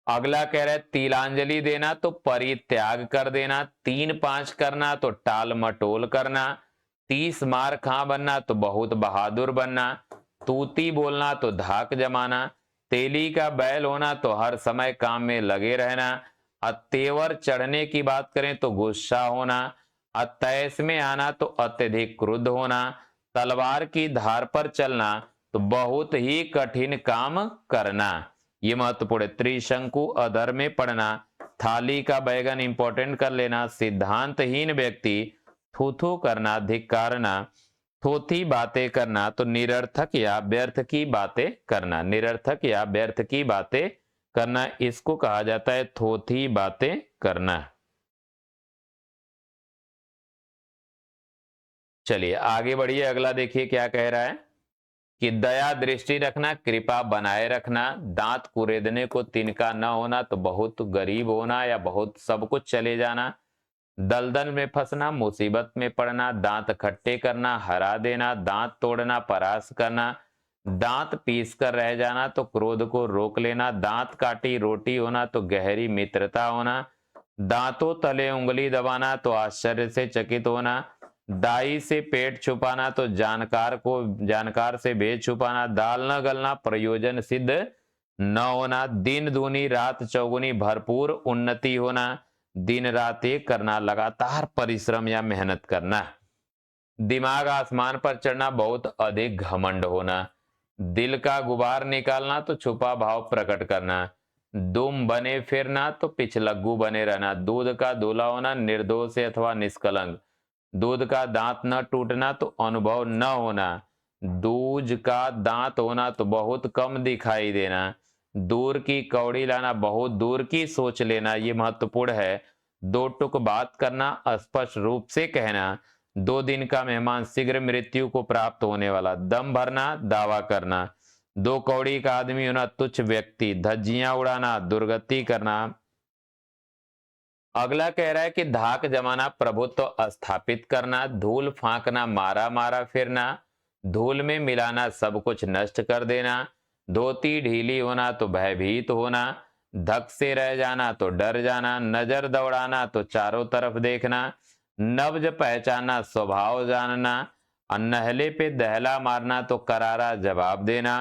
अगला कह रहा है तिलांजलि देना तो परित्याग कर देना, 3-5 करना तो टाल मटोल करना, 30 मार खा बनना तो बहुत बहादुर बनना, तूती बोलना तो धाक जमाना, तेली का बैल होना तो हर समय काम में लगे रहना, तेवर चढ़ने की बात करें तो गुस्सा होना, तैस में आना तो अत्यधिक क्रुद्ध होना, तलवार की धार पर चलना तो बहुत ही कठिन काम करना। ये महत्वपूर्ण है। त्रिशंकु अधर में पड़ना, थाली का बैगन इंपॉर्टेंट कर लेना, सिद्धांतहीन व्यक्ति, थू करना, धिक्कारना, थोथी बातें करना तो निरर्थक या व्यर्थ की बातें करना, निरर्थक या व्यर्थ की बातें करना, इसको कहा जाता है थोथी बातें करना। चलिए आगे बढ़िए, अगला देखिए क्या कह रहा है कि दया दृष्टि रखना, कृपा बनाए रखना, दांत कुरेदने को तिनका न होना तो बहुत गरीब होना या बहुत सब कुछ चले जाना, दलदल में फंसना, मुसीबत में पड़ना, दांत खट्टे करना, हरा देना, दांत तोड़ना, परास करना, दांत पीस कर रह जाना तो क्रोध को रोक लेना, दांत काटी रोटी होना तो गहरी मित्रता होना, दांतों तले उंगली दबाना तो आश्चर्य से चकित होना, दाई से पेट छुपाना तो जानकार से भेद छुपाना, दाल न गलना प्रयोजन सिद्ध न होना, दिन दूनी रात चौगुनी भरपूर उन्नति होना, दिन रात एक करना, लगातार परिश्रम या मेहनत करना, दिमाग आसमान पर चढ़ना, बहुत अधिक घमंड होना, दिल का गुबार निकालना तो छुपा भाव प्रकट करना, दुम बने फिरना तो पिछलग्गू बने रहना, दूध का दूल्हा होना निर्दोष अथवा निष्कलंक, दूध का दांत न टूटना तो अनुभव न होना, दूज का दांत होना तो बहुत कम दिखाई देना, दूर की कौड़ी लाना बहुत दूर की सोच लेना, ये महत्वपूर्ण है, दो टुक बात करना स्पष्ट रूप से कहना, 2 दिन का मेहमान शीघ्र मृत्यु को प्राप्त होने वाला, दम भरना दावा करना, 2 कौड़ी का आदमी होना तुच्छ व्यक्ति, धज्जियां उड़ाना दुर्गति करना। अगला कह रहा है कि धाक जमाना प्रभुत्व स्थापित करना, धूल फांकना मारा मारा फिरना, धूल में मिलाना सब कुछ नष्ट कर देना, धोती ढीली होना तो भयभीत होना, धक से रह जाना तो डर जाना, नजर दौड़ाना तो चारों तरफ देखना, नब्ज पहचाना स्वभाव जानना, अन्नहले पे दहला मारना तो करारा जवाब देना,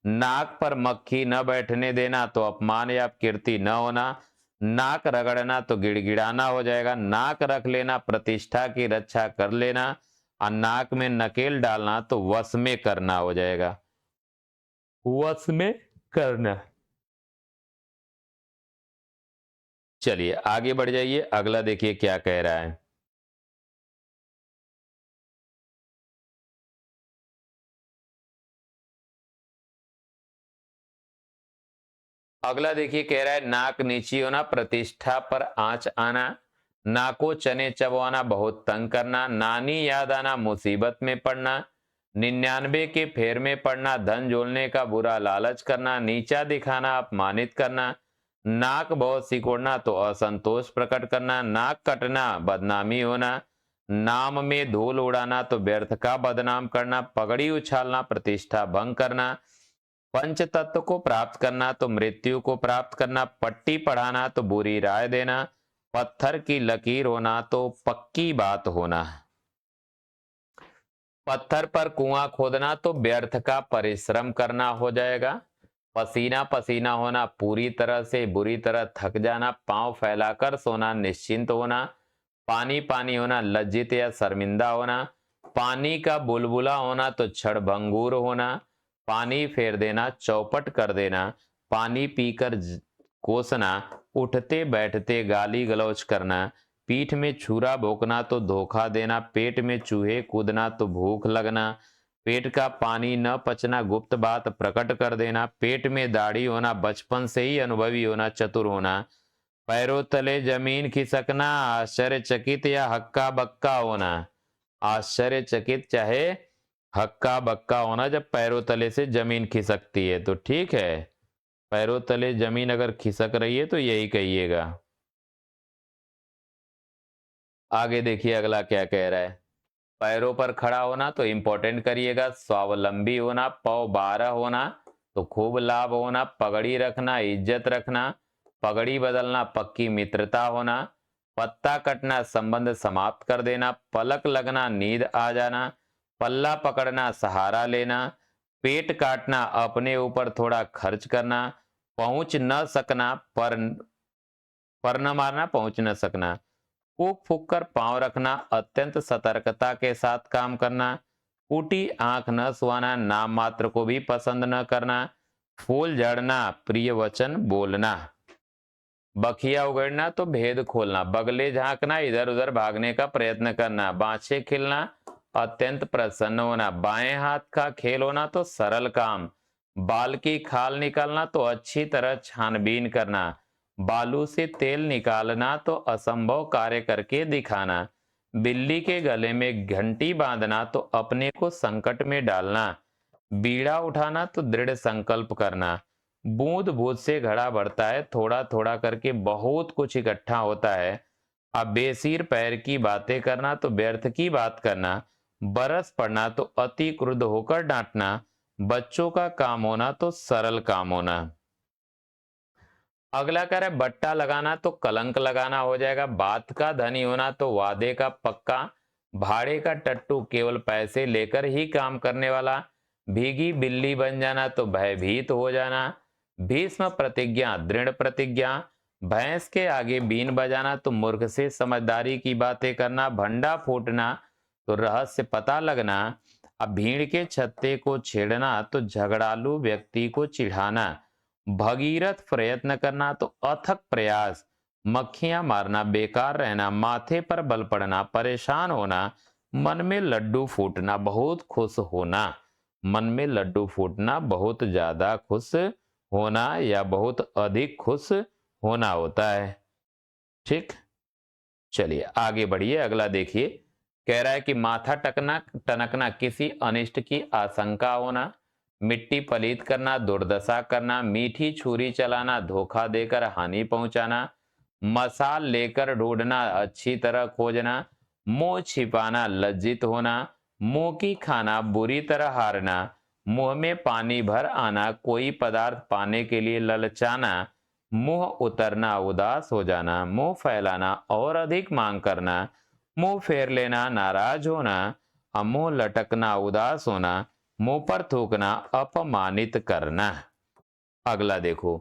नाक पर मक्खी न बैठने देना तो अपमान या कीर्ति न होना, नाक रगड़ना तो गिड़गिड़ाना हो जाएगा, नाक रख लेना प्रतिष्ठा की रक्षा कर लेना, और नाक में नकेल डालना तो वश में करना हो जाएगा, वश में करना। चलिए आगे बढ़ जाइए, अगला देखिए क्या कह रहा है। अगला देखिए कह रहा है नाक नीची होना प्रतिष्ठा पर आंच आना, नाको चने चबवाना बहुत तंग करना, नानी याद आना मुसीबत में पड़ना, 99 के फेर में पड़ना, धन जोड़ने का बुरा लालच करना, नीचा दिखाना अपमानित करना, नाक बहुत सिकोड़ना तो असंतोष प्रकट करना, नाक कटना बदनामी होना, नाम में धूल उड़ाना तो व्यर्थ का बदनाम करना, पगड़ी उछालना प्रतिष्ठा भंग करना, पंच तत्व को प्राप्त करना तो मृत्यु को प्राप्त करना, पट्टी पढ़ाना तो बुरी राय देना, पत्थर की लकीर होना तो पक्की बात होना, पत्थर पर कुआं खोदना तो व्यर्थ का परिश्रम करना हो जाएगा, पसीना पसीना होना पूरी तरह से बुरी तरह थक जाना, पांव फैलाकर सोना निश्चिंत होना, पानी पानी होना लज्जित या शर्मिंदा होना, पानी का बुलबुला होना तो क्षणभंगुर होना, पानी फेर देना चौपट कर देना, पानी पीकर कोसना, उठते बैठते गाली गलौज करना, पीठ में छुरा भोंकना तो धोखा देना, पेट में चूहे कूदना तो भूख लगना, पेट का पानी न पचना गुप्त बात प्रकट कर देना, पेट में दाढ़ी होना बचपन से ही अनुभवी होना चतुर होना, पैरों तले जमीन खिसकना आश्चर्यचकित या हक्का बक्का होना, आश्चर्यचकित चाहे हक्का बक्का होना जब पैरों तले से जमीन खिसकती है तो ठीक है, पैरों तले जमीन अगर खिसक रही है तो यही कहिएगा। आगे देखिए अगला क्या कह रहा है। पैरों पर खड़ा होना तो इंपॉर्टेंट करिएगा, स्वावलंबी होना, पौ 12 होना तो खूब लाभ होना, पगड़ी रखना इज्जत रखना, पगड़ी बदलना पक्की मित्रता होना, पत्ता कटना संबंध समाप्त कर देना, पलक लगना नींद आ जाना, पल्ला पकड़ना सहारा लेना, पेट काटना अपने ऊपर थोड़ा खर्च करना, पहुंच न सकना पर न मारना पहुंच न सकना, फूक फूक कर पांव रखना, अत्यंत सतर्कता के साथ काम करना, फूटी आंख न सुहाना, नाम मात्र को भी पसंद न करना, फूल झड़ना प्रिय वचन बोलना, बखिया उगड़ना तो भेद खोलना, बगले झांकना इधर उधर भागने का प्रयत्न करना, बाछे खिलना अत्यंत प्रसन्न होना, बाएं हाथ का खेल होना तो सरल काम, बाल की खाल निकालना तो अच्छी तरह छानबीन करना, बालू से तेल निकालना तो असंभव कार्य करके दिखाना, बिल्ली के गले में घंटी बांधना तो अपने को संकट में डालना, बीड़ा उठाना तो दृढ़ संकल्प करना। बूंद बूंद से घड़ा भरता है, थोड़ा थोड़ा करके बहुत कुछ इकट्ठा होता है। अब बेसिर पैर की बातें करना तो व्यर्थ की बात करना। बरस पड़ना तो अति क्रुद्ध होकर डांटना। बच्चों का काम होना तो सरल काम होना। अगला कह रहा है बट्टा लगाना तो कलंक लगाना हो जाएगा। बात का धनी होना तो वादे का पक्का। भाड़े का टट्टू केवल पैसे लेकर ही काम करने वाला। भीगी बिल्ली बन जाना तो भयभीत हो जाना। भीष्म प्रतिज्ञा दृढ़ प्रतिज्ञा। भैंस के आगे बीन बजाना तो मूर्ख से समझदारी की बातें करना। भंडा फूटना तो रहस्य पता लगना। अब भीड़ के छत्ते को छेड़ना तो झगड़ालू व्यक्ति को चिढ़ाना। भगीरथ प्रयत्न करना तो अथक प्रयास। मक्खियां मारना बेकार रहना। माथे पर बल पड़ना परेशान होना। मन में लड्डू फूटना बहुत खुश होना। मन में लड्डू फूटना बहुत ज्यादा खुश होना या बहुत अधिक खुश होना होता है। ठीक, चलिए आगे बढ़िए। अगला देखिए, कह रहा है कि माथा टकना टनकना किसी अनिष्ट की आशंका होना। मिट्टी पलीत करना दुर्दशा करना। मीठी छुरी चलाना धोखा देकर हानि पहुंचाना। मसाल लेकर ढूंढना अच्छी तरह खोजना। मुंह छिपाना लज्जित होना। मुंह की खाना बुरी तरह हारना। मुंह में पानी भर आना कोई पदार्थ पाने के लिए ललचाना। मुंह उतरना उदास हो जाना। मुंह फैलाना और अधिक मांग करना। मुंह फेर लेना नाराज होना। मुंह लटकना उदास होना। मुंह पर थूकना अपमानित करना। अगला देखो,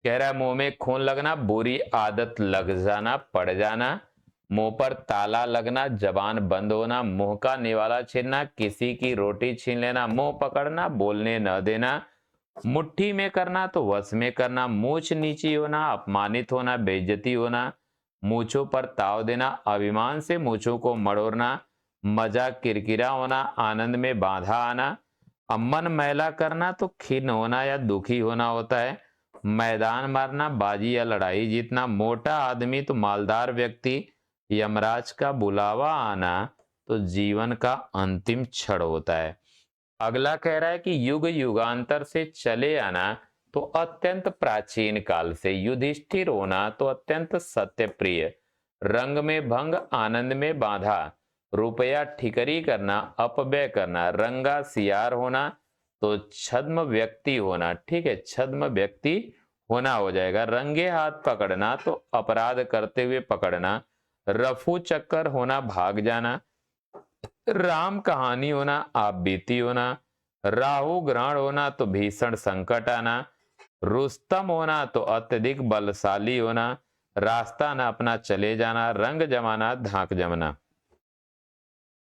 कह रहा है मुंह में खून लगना बुरी आदत लग जाना पड़ जाना। मुंह पर ताला लगना जबान बंद होना। मुंह का निवाला छीनना किसी की रोटी छीन लेना। मुंह पकड़ना बोलने न देना। मुट्ठी में करना तो वश में करना। मूछ नीची होना अपमानित होना बेइज्जती होना। मूछों पर ताव देना अभिमान से मूछों को मड़ोड़ना। मजाक किरकिरा होना आनंद में बाधा आना। मन मैला करना तो खिन्न होना या दुखी होना होता है। मैदान मारना बाजी या लड़ाई जीतना। मोटा आदमी तो मालदार व्यक्ति। यमराज का बुलावा आना तो जीवन का अंतिम क्षण होता है। अगला कह रहा है कि युग युगांतर से चले आना तो अत्यंत प्राचीन काल से। युधिष्ठिर होना तो अत्यंत सत्य प्रिय। रंग में भंग आनंद में बाधा। रुपया ठिकरी करना अपव्यय करना। रंगा सियार होना तो छद्म व्यक्ति होना। ठीक है, छद्म व्यक्ति होना हो जाएगा। रंगे हाथ पकड़ना तो अपराध करते हुए पकड़ना। रफू चक्कर होना भाग जाना। राम कहानी होना आप बीती होना। राहु ग्रहण होना तो भीषण संकट आना। रुस्तम होना तो अत्यधिक बलशाली होना। रास्ता न अपना चले जाना। रंग जमाना धाक जमना।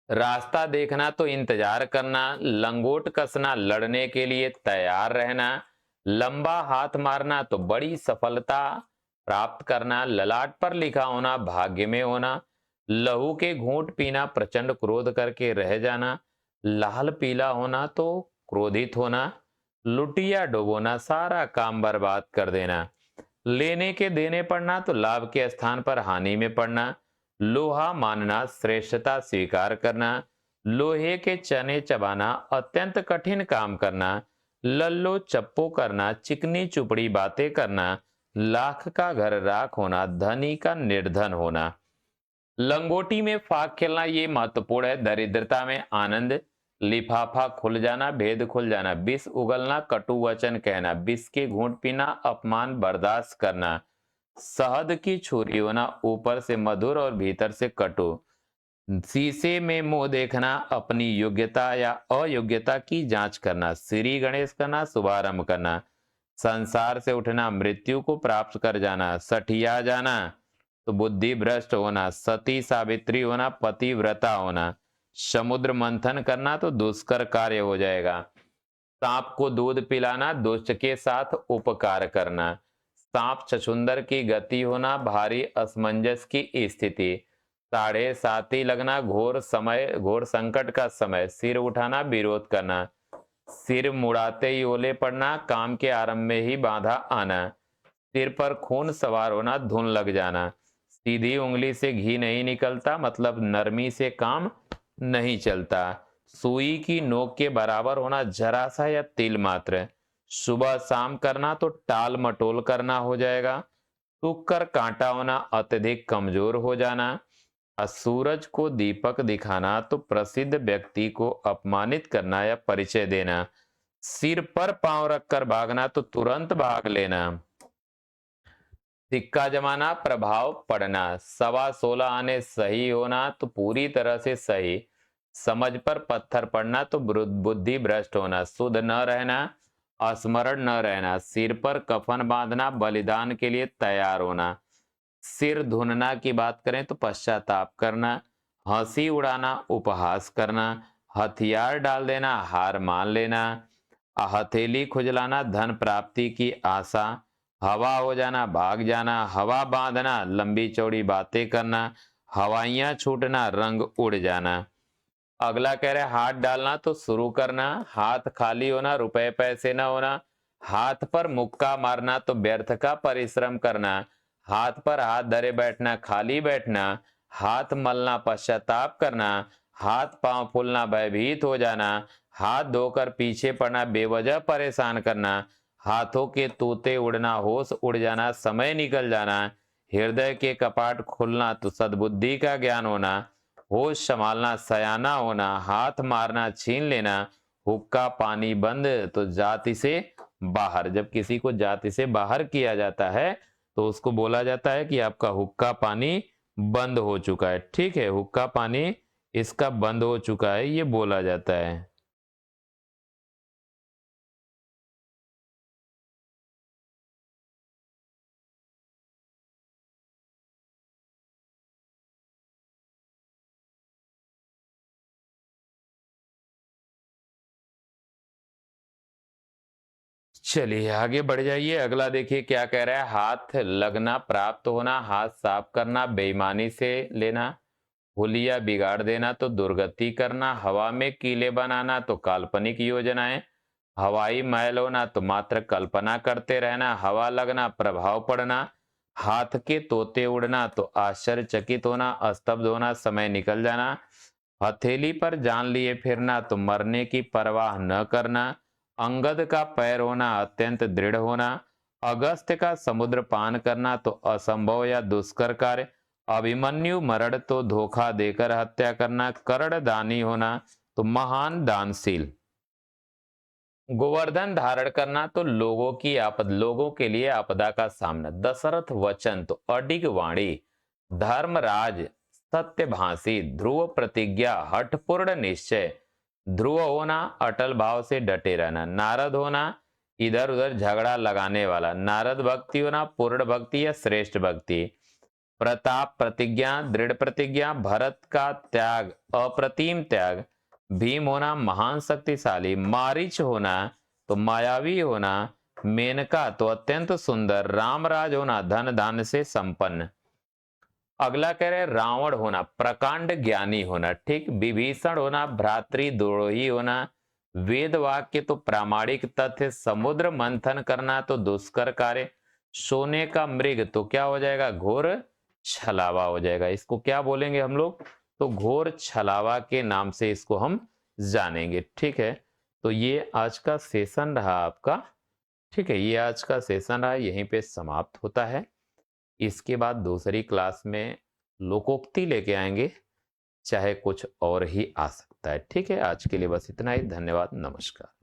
रास्ता देखना तो इंतजार करना। लंगोट कसना लड़ने के लिए तैयार रहना। लंबा हाथ मारना तो बड़ी सफलता प्राप्त करना। ललाट पर लिखा होना भाग्य में होना। लहू के घूंट पीना प्रचंड क्रोध करके रह जाना। लाल पीला होना तो क्रोधित होना। लुटिया डुबोना सारा काम बर्बाद कर देना। लेने के देने पड़ना तो लाभ के स्थान पर हानि में पड़ना। लोहा मानना श्रेष्ठता स्वीकार करना। लोहे के चने चबाना अत्यंत कठिन काम करना। लल्लो चप्पो करना चिकनी चुपड़ी बातें करना। लाख का घर राख होना धनी का निर्धन होना। लंगोटी में फाक खेलना ये महत्वपूर्ण है। दरिद्रता में आनंद। लिफाफा खुल जाना भेद खुल जाना। विष उगलना कटु वचन कहना। विष के घूंट पीना अपमान बर्दाश्त करना। शहद की छुरी होना ऊपर से मधुर और भीतर से कटु। शीशे में मुंह देखना अपनी योग्यता या अयोग्यता की जांच करना। श्री गणेश करना शुभारंभ करना। संसार से उठना मृत्यु को प्राप्त कर जाना। सठिया जाना तो बुद्धि भ्रष्ट होना। सती सावित्री होना पतिव्रता होना। समुद्र मंथन करना तो दुष्कर कार्य हो जाएगा। सांप को दूध पिलाना दुष्ट के साथ उपकार करना। सांप छछुंदर की गति होना भारी असमंजस की स्थिति। साढ़े साती लगना घोर संकट का समय। सिर उठाना विरोध करना। सिर मुड़ाते ही ओले पड़ना काम के आरंभ में ही बाधा आना। सिर पर खून सवार होना धुन लग जाना। सीधी उंगली से घी नहीं निकलता मतलब नरमी से काम नहीं चलता। सुई की नोक के बराबर होना जरा सा या तिल मात्र। सुबह शाम करना तो टाल मटोल करना हो जाएगा। सूख कर कांटा होना अत्यधिक कमजोर हो जाना। और सूरज को दीपक दिखाना तो प्रसिद्ध व्यक्ति को अपमानित करना या परिचय देना। सिर पर पांव रखकर भागना तो तुरंत भाग लेना। सिक्का जमाना प्रभाव पड़ना। 16.25 आने सही होना तो पूरी तरह से सही। समझ पर पत्थर पड़ना तो बुद्धि भ्रष्ट होना। शुद्ध न रहना, स्मरण न रहना। सिर पर कफन बांधना बलिदान के लिए तैयार होना। सिर धुनना की बात करें तो पश्चाताप करना। हंसी उड़ाना उपहास करना। हथियार डाल देना हार मान लेना। हथेली खुजलाना धन प्राप्ति की आशा। हवा हो जाना भाग जाना। हवा बांधना लंबी चौड़ी बातें करना। हवाइयां छूटना रंग उड़ जाना। अगला कह रहे हाथ डालना तो शुरू करना। हाथ खाली होना रुपए पैसे न होना। हाथ पर मुक्का मारना तो व्यर्थ का परिश्रम करना। हाथ पर हाथ धरे बैठना खाली बैठना। हाथ मलना पश्चाताप करना। हाथ पांव फूलना भयभीत हो जाना। हाथ धोकर पीछे पड़ना बेवजह परेशान करना। हाथों के तोते उड़ना होश उड़ जाना समय निकल जाना। हृदय के कपाट खुलना तो सद्बुद्धि का ज्ञान होना। होश संभालना सयाना होना। हाथ मारना छीन लेना। हुक्का पानी बंद तो जाति से बाहर। जब किसी को जाति से बाहर किया जाता है तो उसको बोला जाता है कि आपका हुक्का पानी बंद हो चुका है। ठीक है, हुक्का पानी इसका बंद हो चुका है ये बोला जाता है। चलिए आगे बढ़ जाइए। अगला देखिए क्या कह रहा है। हाथ लगना प्राप्त होना। हाथ साफ करना बेईमानी से लेना। हुलिया बिगाड़ देना तो दुर्गति करना। हवा में कीले बनाना तो काल्पनिक योजनाएं। हवाई महल होना तो मात्र कल्पना करते रहना। हवा लगना प्रभाव पड़ना। हाथ के तोते उड़ना तो आश्चर्यचकित होना स्तब्ध होना समय निकल जाना। हथेली पर जान लिए फिरना तो मरने की परवाह न करना। अंगद का पैर होना अत्यंत दृढ़ होना। अगस्त्य का समुद्र पान करना तो असंभव या दुष्कर कार्य। अभिमन्यु मरण तो धोखा देकर हत्या करना। कर्ण दानी होना तो महान दानशील। गोवर्धन धारण करना तो लोगों के लिए आपदा का सामना। दशरथ वचन तो अडिग वाणी। धर्मराज सत्यभाषी। ध्रुव प्रतिज्ञा हठपूर्ण निश्चय। ध्रुव होना अटल भाव से डटे रहना। नारद होना इधर उधर झगड़ा लगाने वाला। नारद भक्ति होना पूर्ण भक्ति या श्रेष्ठ भक्ति। प्रताप प्रतिज्ञा दृढ़ प्रतिज्ञा। भरत का त्याग अप्रतिम त्याग। भीम होना महान शक्तिशाली। मारीच होना तो मायावी होना। मेनका तो अत्यंत सुंदर। रामराज होना धन धान्य से संपन्न। अगला कह रहे रावण होना प्रकांड ज्ञानी होना। ठीक। विभीषण होना भ्रातृद्रोही होना। वेद वाक्य तो प्रामाणिक तथ्य। समुद्र मंथन करना तो दुष्कर कार्य। सोने का मृग तो क्या हो जाएगा घोर छलावा हो जाएगा। इसको क्या बोलेंगे हम लोग तो घोर छलावा के नाम से इसको हम जानेंगे। ठीक है, तो ये आज का सेशन रहा आपका। ठीक है, ये आज का सेशन रहा यहीं पे समाप्त होता है। इसके बाद दूसरी क्लास में लोकोक्ति लेके आएंगे, चाहे कुछ और ही आ सकता है। ठीक है, आज के लिए बस इतना ही। धन्यवाद, नमस्कार।